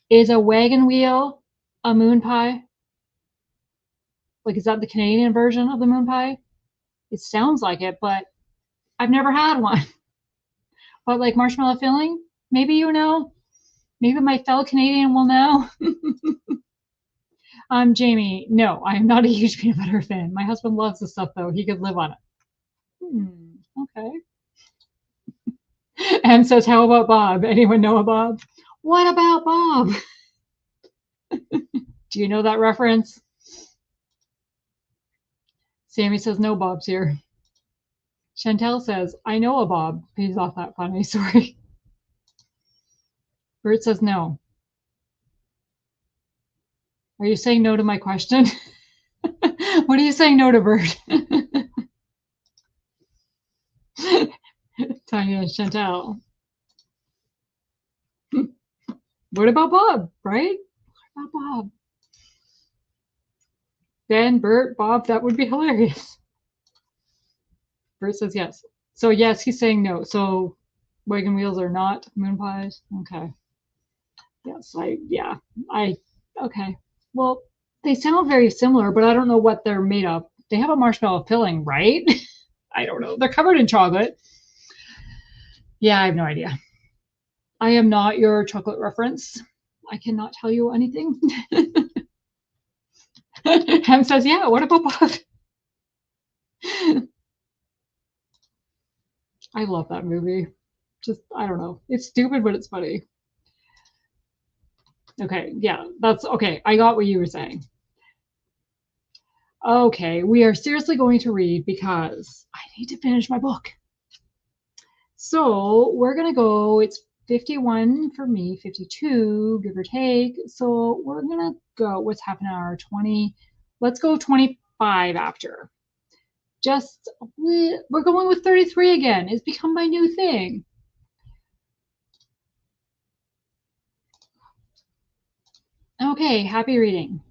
is a wagon wheel a moon pie? Like, is that the Canadian version of the moon pie? It sounds like it, but I've never had one. But like marshmallow filling, maybe you know. Maybe my fellow Canadian will know. Jamie, no, I am not a huge peanut butter fan. My husband loves the stuff though. He could live on it. Okay. And says, how about Bob? Anyone know a Bob? What about Bob? Do you know that reference? Sammy says, no Bob's here. Chantel says, I know a Bob. He's not that funny. Sorry. Bert says, no. Are you saying no to my question? What are you saying no to, Bert? Tanya and Chantel. What about Bob, right? What about Bob? Ben, Bert, Bob, that would be hilarious. Bert says yes. So yes, he's saying no. So wagon wheels are not moon pies. Okay. Yes, okay. Well, they sound very similar, but I don't know what they're made of. They have a marshmallow filling, right? I don't know. They're covered in chocolate. Yeah, I have no idea. I am not your chocolate reference. I cannot tell you anything. Hem says, yeah, what about Bob? I love that movie. Just, I don't know. It's stupid, but it's funny. Okay, yeah, that's okay. I got what you were saying. Okay, we are seriously going to read because I need to finish my book. So we're going to go, it's 51 for me, 52, give or take. So we're going to go, what's half an hour? 20. Let's go 25 after. Just, we're going with 33 again. It's become my new thing. Okay, happy reading.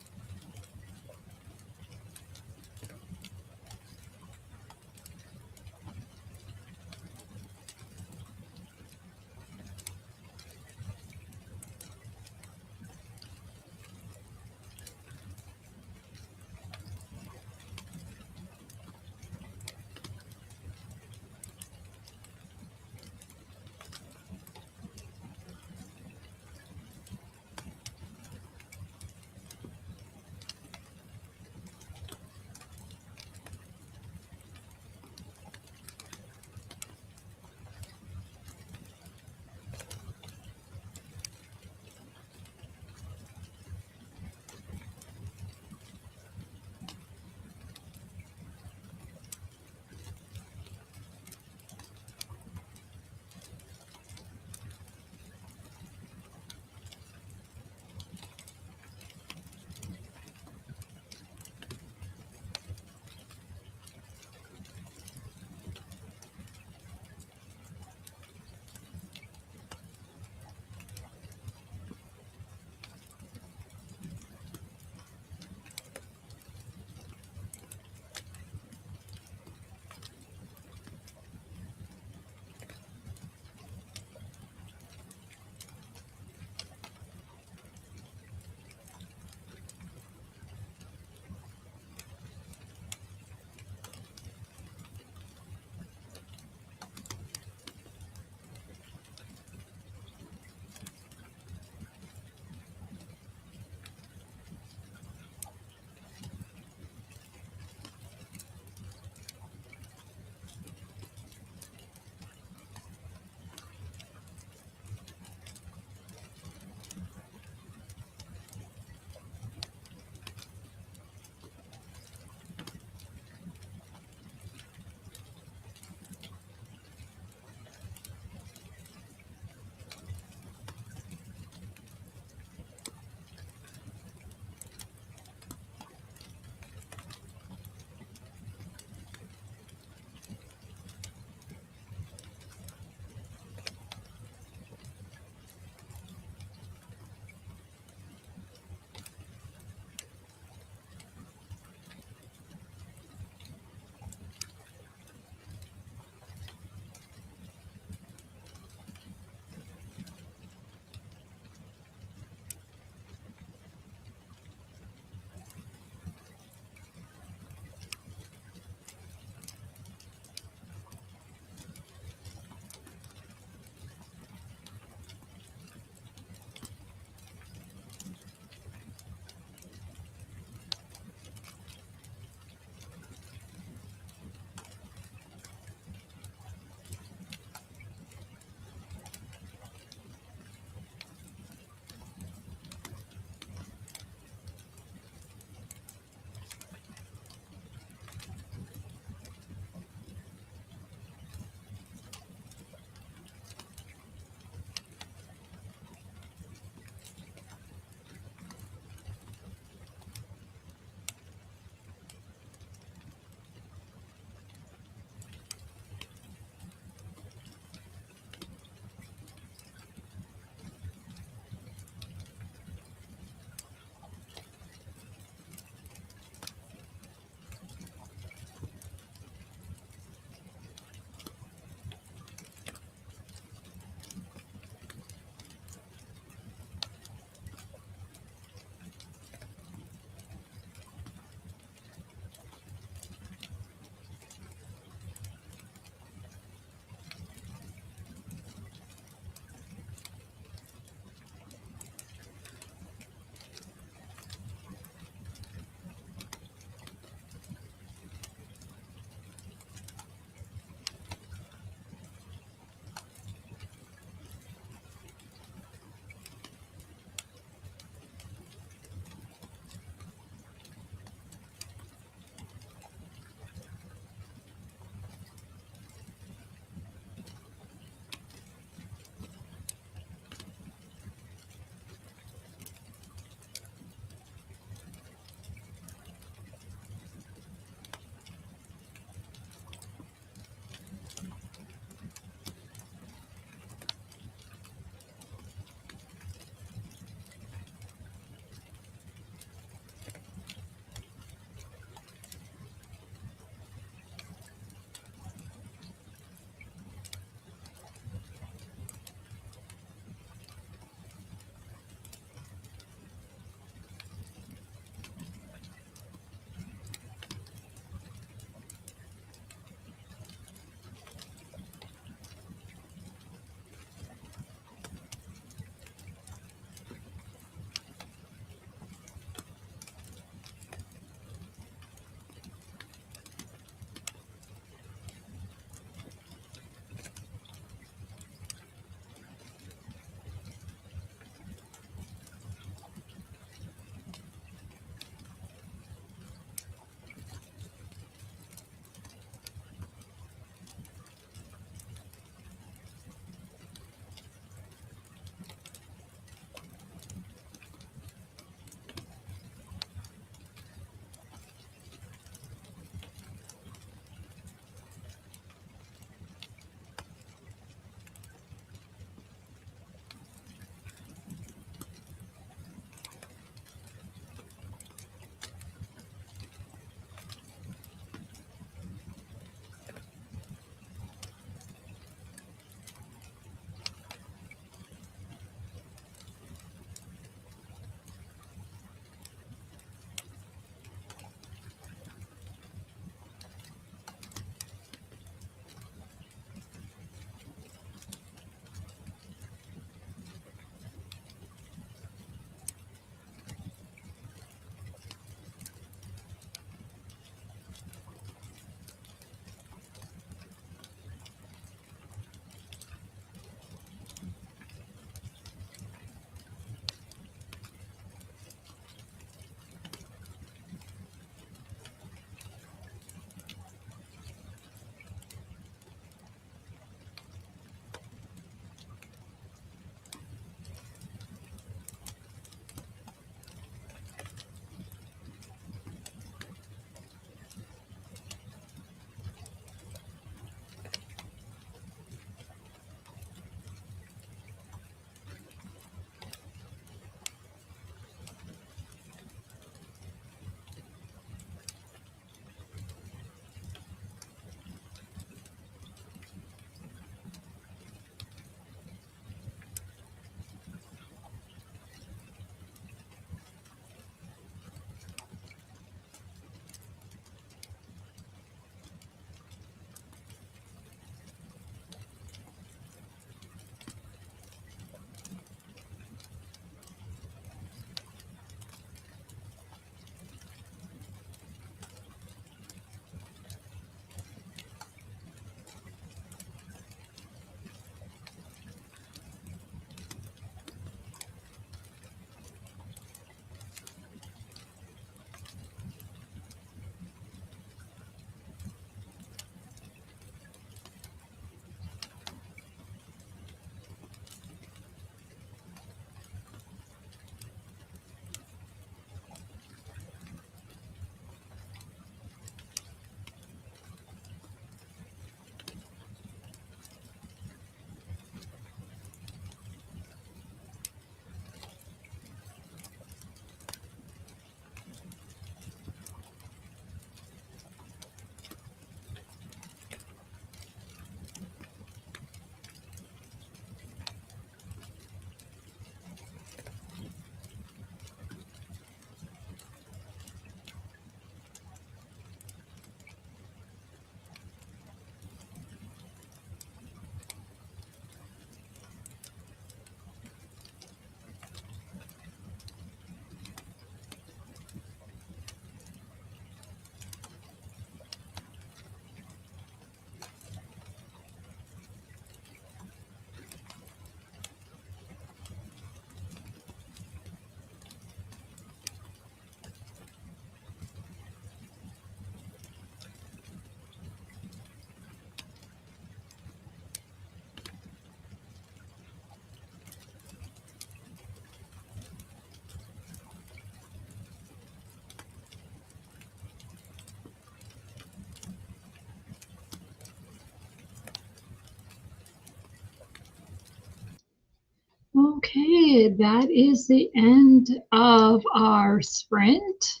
Okay, that is the end of our sprint.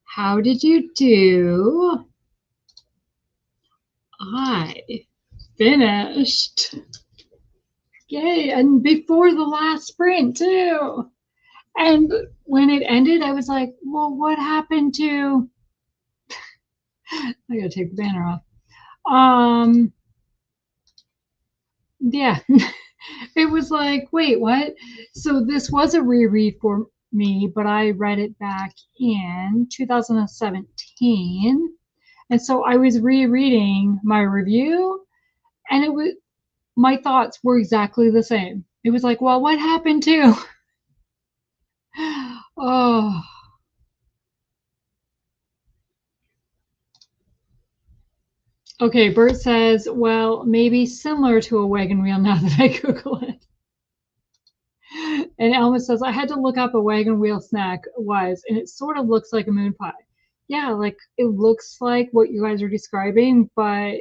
How did you do? I finished. Yay, and before the last sprint too. And when it ended, I was like, well, what happened to I gotta take the banner off. Yeah. It was like, wait, what? So this was a reread for me, but I read it back in 2017. And so I was rereading my review, and it was my thoughts were exactly the same. It was like, well, what happened to? Oh, okay. Bert says, well, maybe similar to a wagon wheel now that I Google it. And Elma says, I had to look up a wagon wheel snack was, and it sort of looks like a moon pie. Yeah, like it looks like what you guys are describing, but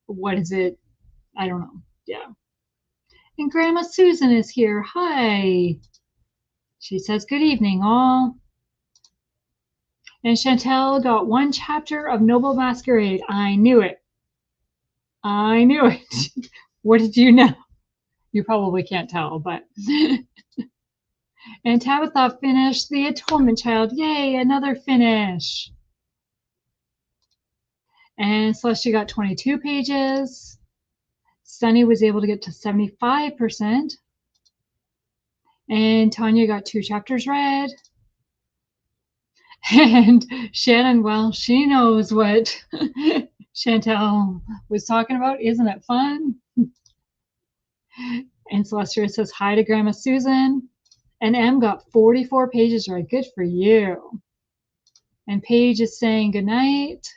what is it? I don't know. Yeah. And Grandma Susan is here. Hi. She says, good evening, all. And Chantel got one chapter of Noble Masquerade. I knew it. I knew it. What did you know? You probably can't tell, but. And Tabitha finished The Atonement Child. Yay, another finish. And Celestia got 22 pages. Sunny was able to get to 75%. And Tanya got 2 chapters read. And Shannon, well, she knows what Chantel was talking about. Isn't it fun? And Celestia says hi to Grandma Susan. And M got 44 pages read. Good for you. And Paige is saying goodnight.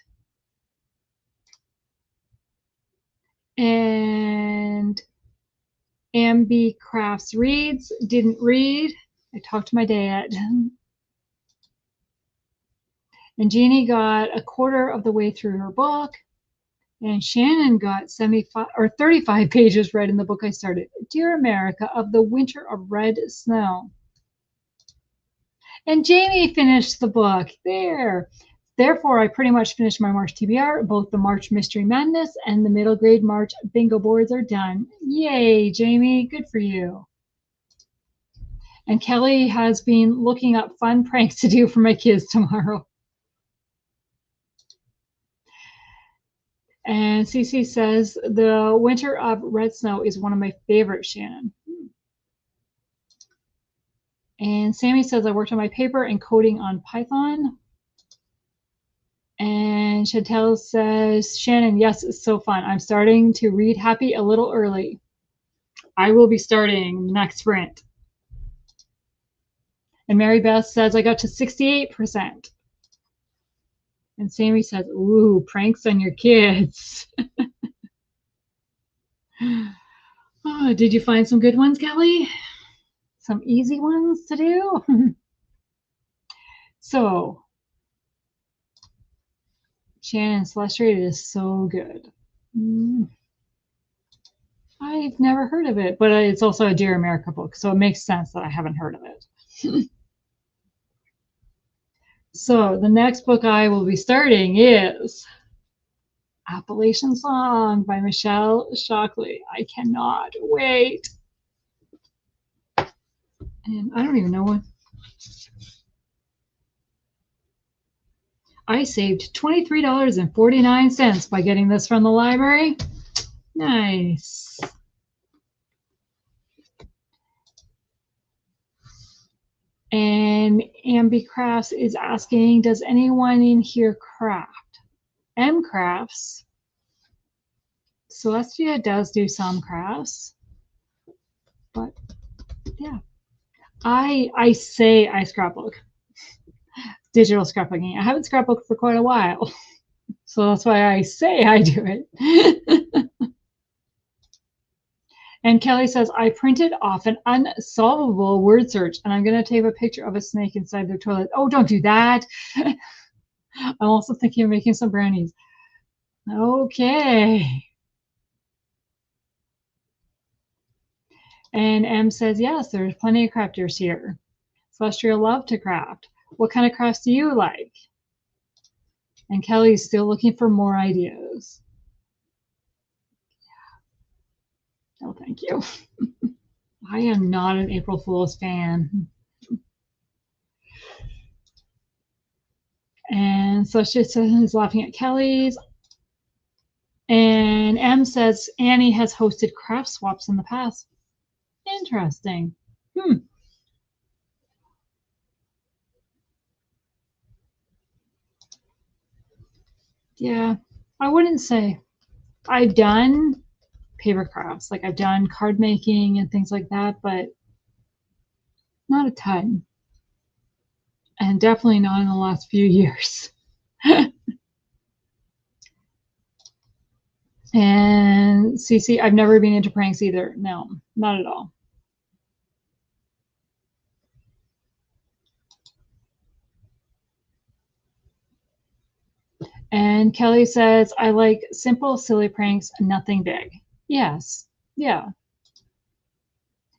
And Ambi Crafts reads, didn't read. I talked to my dad. And Jeannie got a quarter of the way through her book. And Shannon got 75 or 35 pages read in the book I started. Dear America, of the Winter of Red Snow. And Jamie finished the book. There. Therefore, I pretty much finished my March TBR. Both the March Mystery Madness and the middle grade March bingo boards are done. Yay, Jamie. Good for you. And Kelly has been looking up fun pranks to do for my kids tomorrow. And Cece says, the Winter of Red Snow is one of my favorites, Shannon. And Sammy says, I worked on my paper and coding on Python. And Chantel says, Shannon, yes, it's so fun. I'm starting to read Happy a little early. I will be starting next sprint. And Mary Beth says, I got to 68%. And Sammy says, ooh, pranks on your kids. Oh, did you find some good ones, Kelly? Some easy ones to do? So, Shannon's Illustrated is so good. I've never heard of it, but it's also a Dear America book, so it makes sense that I haven't heard of it. So the next book I will be starting is Appalachian Song by Michelle Shockley. I cannot wait. And I don't even know what. I saved $23.49 by getting this from the library. Nice. And Ambi Crafts is asking, does anyone in here craft? M Crafts. Celestia does do some crafts, but yeah. I say I scrapbook. Digital scrapbooking. I haven't scrapbooked for quite a while. So that's why I say I do it. And Kelly says, I printed off an unsolvable word search and I'm going to take a picture of a snake inside their toilet. Oh, don't do that. I'm also thinking of making some brownies. Okay. And M says, yes, there's plenty of crafters here. Celestial love to craft. What kind of crafts do you like? And Kelly's still looking for more ideas. Oh, thank you. I am not an April Fool's fan. And Celestia is laughing at Kelly's. And M says Annie has hosted craft swaps in the past. Interesting. Yeah, I wouldn't say. I've done paper crafts, like I've done card making and things like that, but not a ton. And definitely not in the last few years. And Cece, I've never been into pranks either. No, not at all. And Kelly says, I like simple, silly pranks, nothing big. Yes, yeah.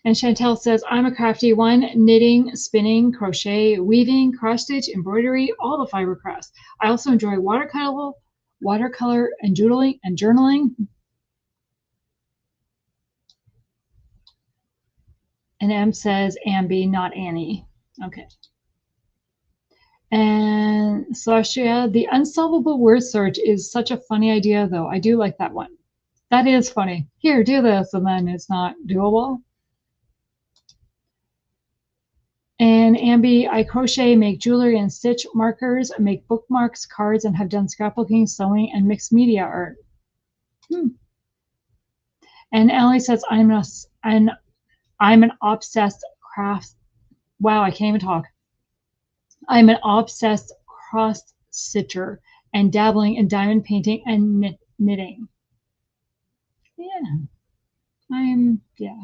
And Chantel says, I'm a crafty one, knitting, spinning, crochet, weaving, cross stitch, embroidery, all the fiber crafts. I also enjoy watercolor and doodling and journaling. And M says, Ambi, not Annie. Okay. And Celestia, the unsolvable word search is such a funny idea, though. I do like that one. That is funny. Here, do this, and then it's not doable. And Ambi, I crochet, make jewelry and stitch markers, make bookmarks, cards, and have done scrapbooking, sewing, and mixed media art. And Ellie says, I'm an obsessed craft. Wow, I can't even talk. I'm an obsessed cross stitcher and dabbling in diamond painting and knitting. Yeah, yeah.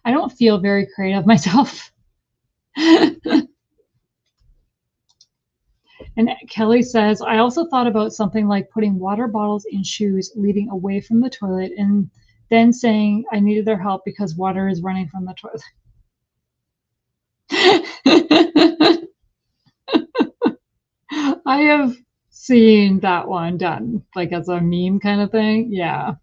I don't feel very creative myself. And Kelly says, I also thought about something like putting water bottles in shoes leading away from the toilet and then saying I needed their help because water is running from the toilet. I have seen that one done, like as a meme kind of thing. Yeah.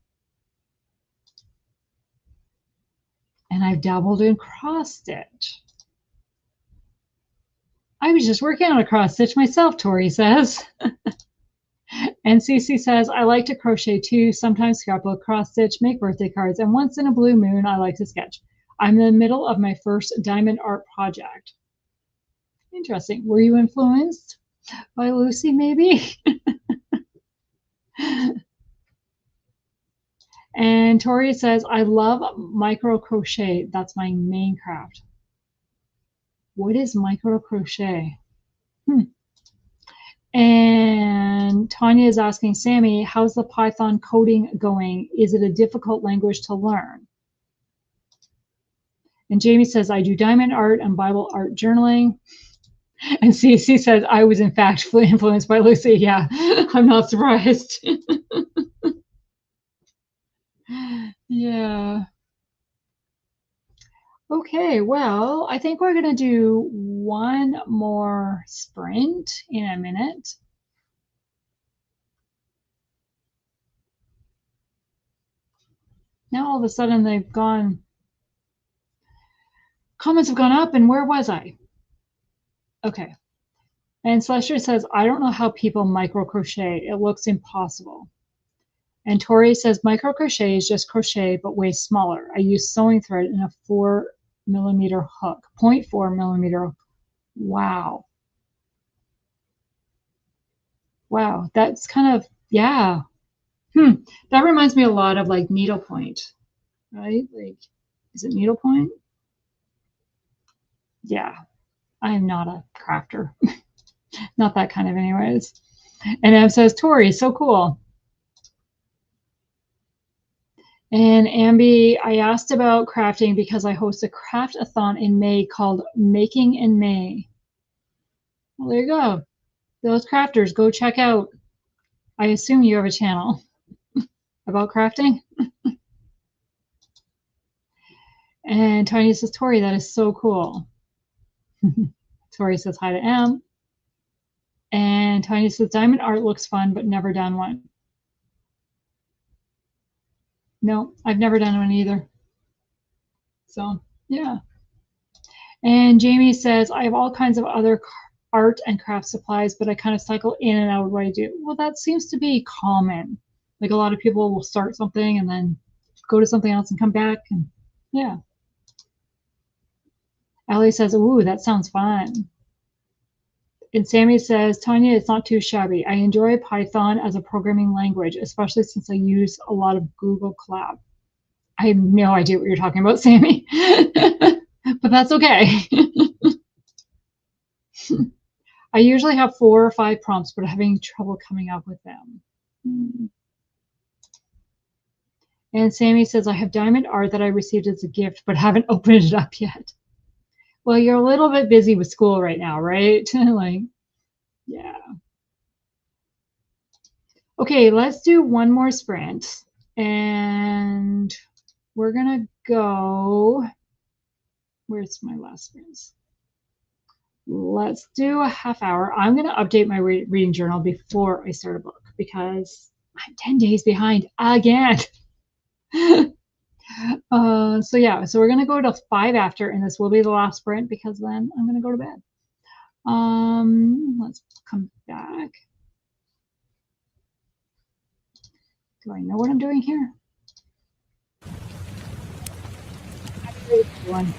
And I've dabbled in cross stitch. I was just working on a cross stitch myself, Tori says. And Cece says, I like to crochet too, sometimes scrapbook, cross stitch, make birthday cards, and once in a blue moon, I like to sketch. I'm in the middle of my first diamond art project. Interesting. Were you influenced by Lucy, maybe? And Tori says, I love micro crochet. That's my main craft. What is micro crochet? And Tanya is asking Sammy, how's the Python coding going? Is it a difficult language to learn? And Jamie says, I do diamond art and Bible art journaling. And CC says, I was in fact influenced by Lucy. Yeah, I'm not surprised. Yeah. Okay, well, I think we're going to do one more sprint in a minute. Now all of a sudden they've gone, comments have gone up, and where was I? Okay. And Celestia says, I don't know how people micro crochet. It looks impossible. And Tori says, micro crochet is just crochet, but way smaller. I use sewing thread in a 4mm hook, 0.4mm. Wow. Wow. That's kind of, yeah. That reminds me a lot of like needlepoint, right? Like, is it needlepoint? Yeah. I am not a crafter. Not that kind of anyways. And Ev says, Tori, so cool. And Ambi, I asked about crafting because I host a craft-a-thon in May called Making in May. Well, there you go. Those crafters, go check out. I assume you have a channel about crafting. And Tanya says, Tori, that is so cool. Tori says hi to M. And Tanya says, diamond art looks fun, but never done one. No, I've never done one either. So, yeah. And Jamie says, I have all kinds of other art and craft supplies, but I kind of cycle in and out of what I do. Well, that seems to be common. Like a lot of people will start something and then go to something else and come back. And yeah. Ellie says, ooh, that sounds fun. And Sammy says, Tanya, it's not too shabby. I enjoy Python as a programming language, especially since I use a lot of Google Colab. I have no idea what you're talking about, Sammy, but that's okay. I usually have 4 or 5 prompts, but I'm having trouble coming up with them. And Sammy says, I have diamond art that I received as a gift, but haven't opened it up yet. Well, you're a little bit busy with school right now, right? Like, yeah. Okay, let's do one more sprint. And we're going to go. Where's my last sprint? Let's do a half hour. I'm going to update my reading journal before I start a book because I'm 10 days behind again. So yeah, so we're going to go to 5 after, and this will be the last sprint because then I'm going to go to bed. Let's come back. Do I know what I'm doing here? Everyone.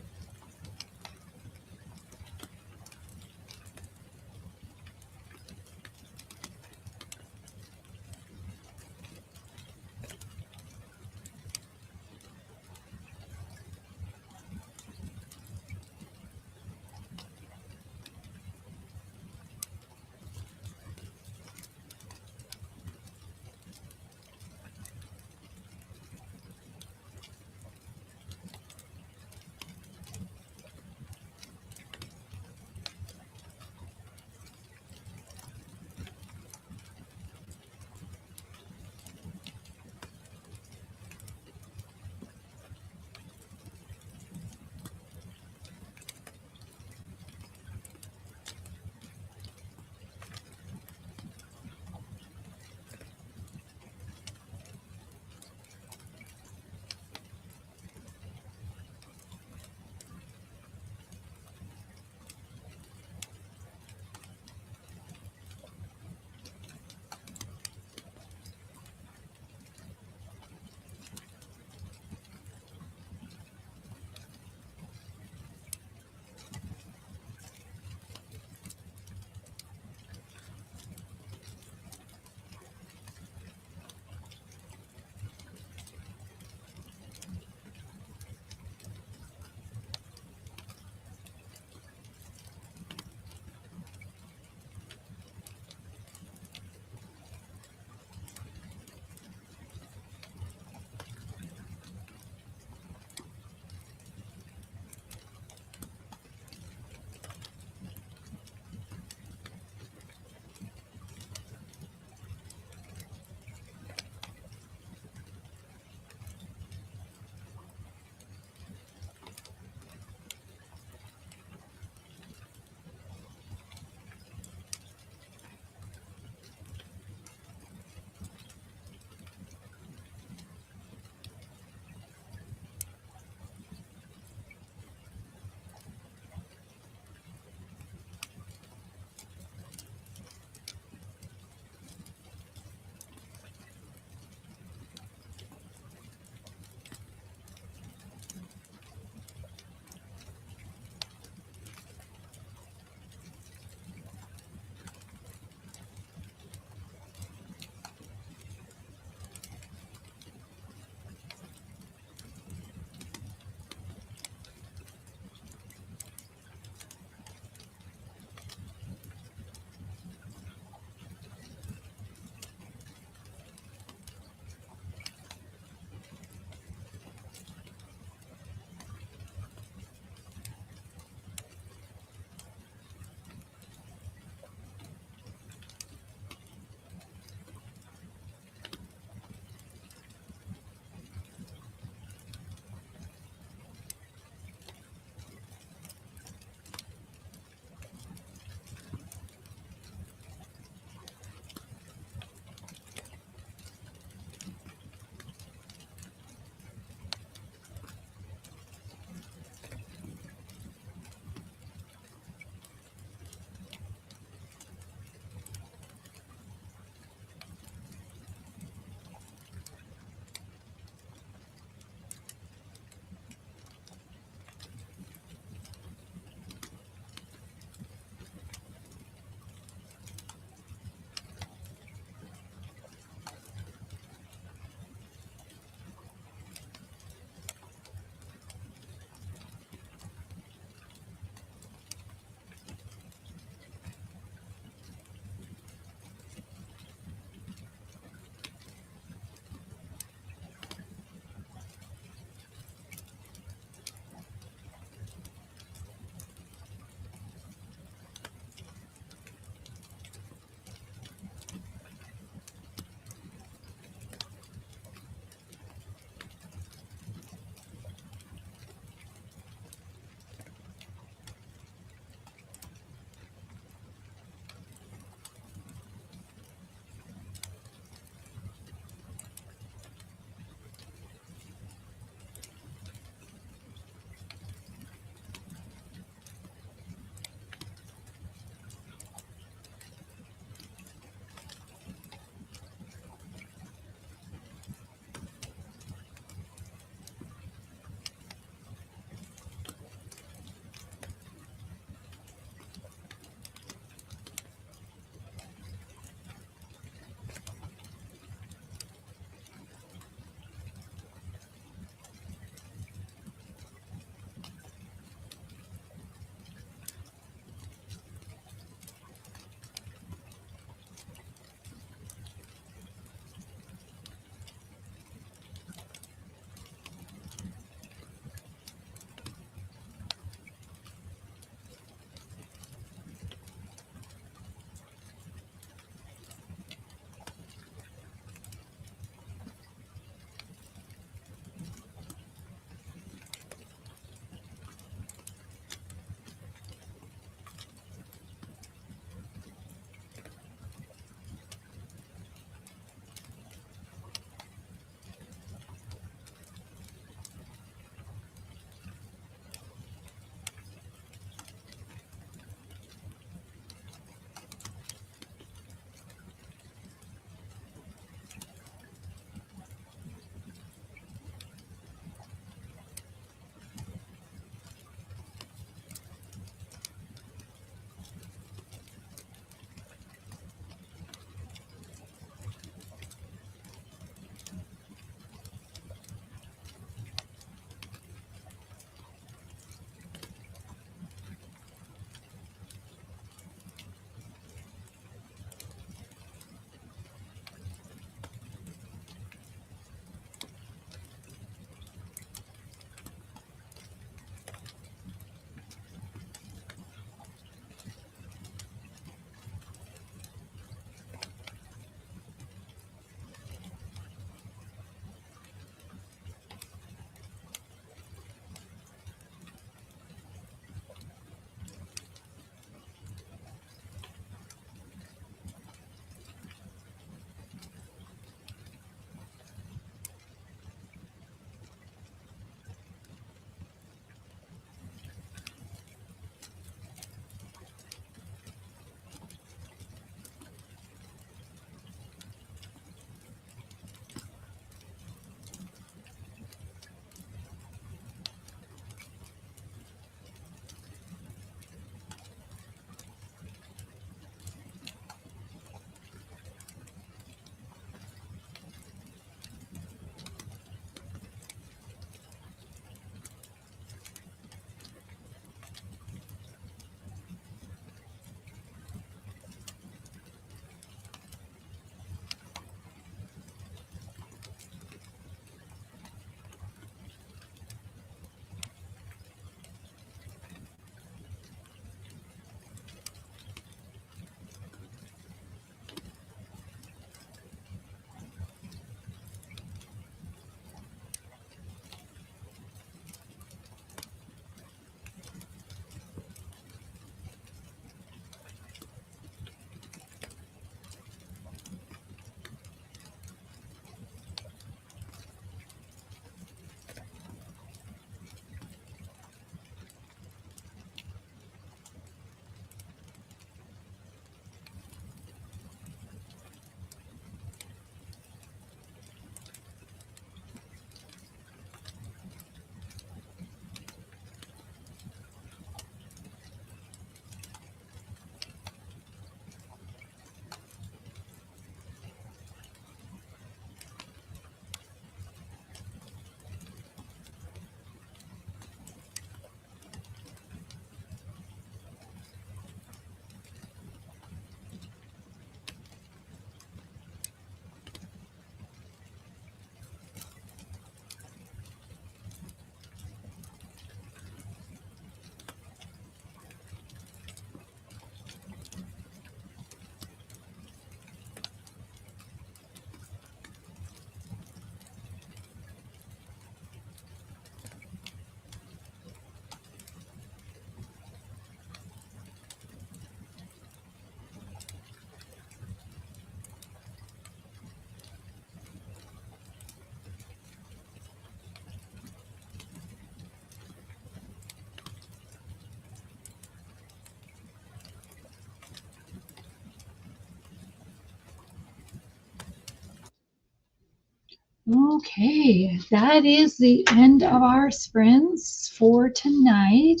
Okay, that is the end of our sprints for tonight.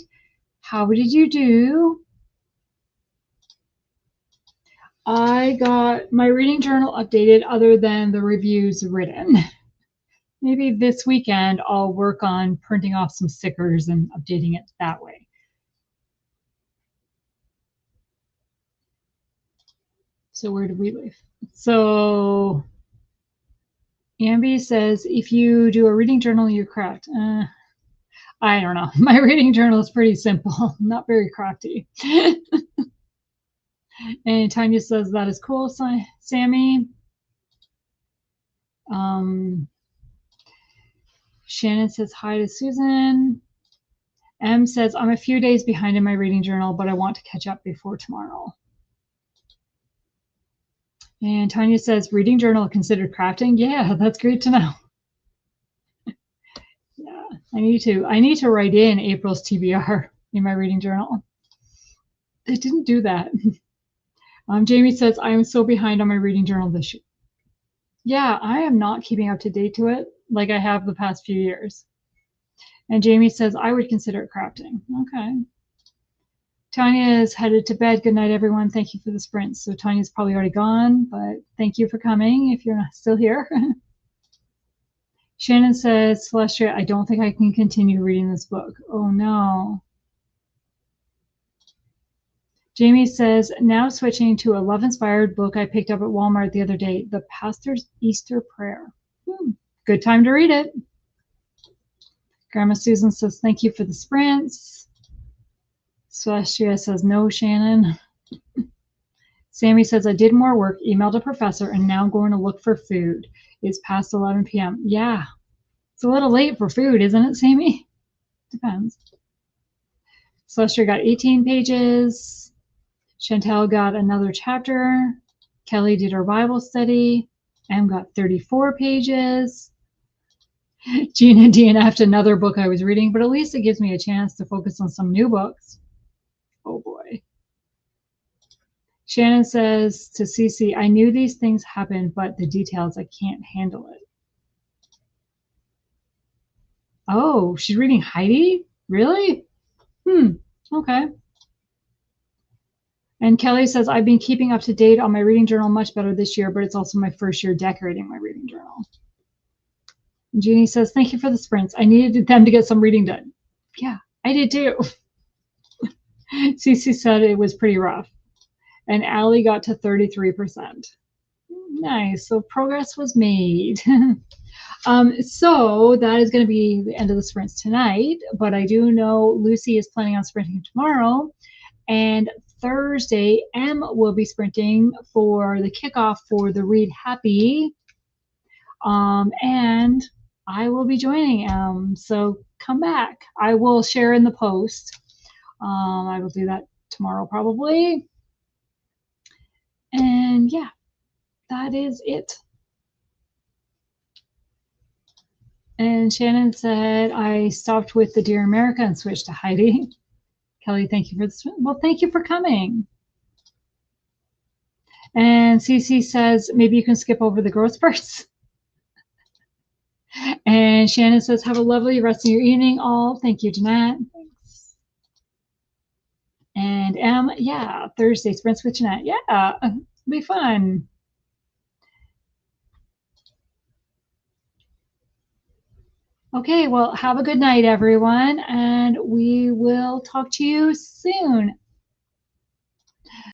How did you do? I got my reading journal updated other than the reviews written. Maybe this weekend I'll work on printing off some stickers and updating it that way. So where did we leave? So Ambi says, if you do a reading journal, you're correct. I don't know. My reading journal is pretty simple, not very crafty. And Tanya says, that is cool, Sammy. Shannon says hi to Susan. M says, I'm a few days behind in my reading journal, but I want to catch up before tomorrow. And Tanya says, reading journal considered crafting? Yeah, that's great to know. Yeah, I need to write in April's TBR in my reading journal. It didn't do that. Jamie says, I am so behind on my reading journal this year. Yeah, I am not keeping up to date to it like I have the past few years. And Jamie says, I would consider it crafting. Okay. Tanya is headed to bed. Good night, everyone. Thank you for the sprint. So Tanya's probably already gone, but thank you for coming if you're not still here. Shannon says, Celestia, I don't think I can continue reading this book. Oh, no. Jamie says, now switching to a love-inspired book I picked up at Walmart the other day, The Pastor's Easter Prayer. Good time to read it. Grandma Susan says, thank you for the sprints. Celestia says, no, Shannon. Sammy says, I did more work, emailed a professor, and now I'm going to look for food. It's past 11 p.m. Yeah, it's a little late for food, isn't it, Sammy? Depends. Celestia got 18 pages. Chantel got another chapter. Kelly did her Bible study. Em got 34 pages. Gina DNF'd another book I was reading, but at least it gives me a chance to focus on some new books. Oh boy. Shannon says to Cece, I knew these things happened, but the details, I can't handle it. Oh, she's reading Heidi? Really? Okay. And Kelly says, I've been keeping up to date on my reading journal much better this year, but it's also my first year decorating my reading journal. And Jeannie says, thank you for the sprints. I needed them to get some reading done. Yeah, I did too. Cece said it was pretty rough. And Allie got to 33%. Nice. So progress was made. So that is going to be the end of the sprints tonight. But I do know Lucy is planning on sprinting tomorrow. And Thursday, Em will be sprinting for the kickoff for the Read Happy. And I will be joining Em. So come back. I will share in the post. I will do that tomorrow probably. And yeah, that is it. And Shannon said, I stopped with the Dear America and switched to Heidi. Kelly, thank you for this. Well, thank you for coming. And Cece says, maybe you can skip over the growth spurts. And Shannon says, have a lovely rest of your evening, all. Thank you, Jeanette. Thanks. And yeah, Thursday sprints with Jeanette. Yeah, it'll be fun. Okay, well, have a good night, everyone, and we will talk to you soon.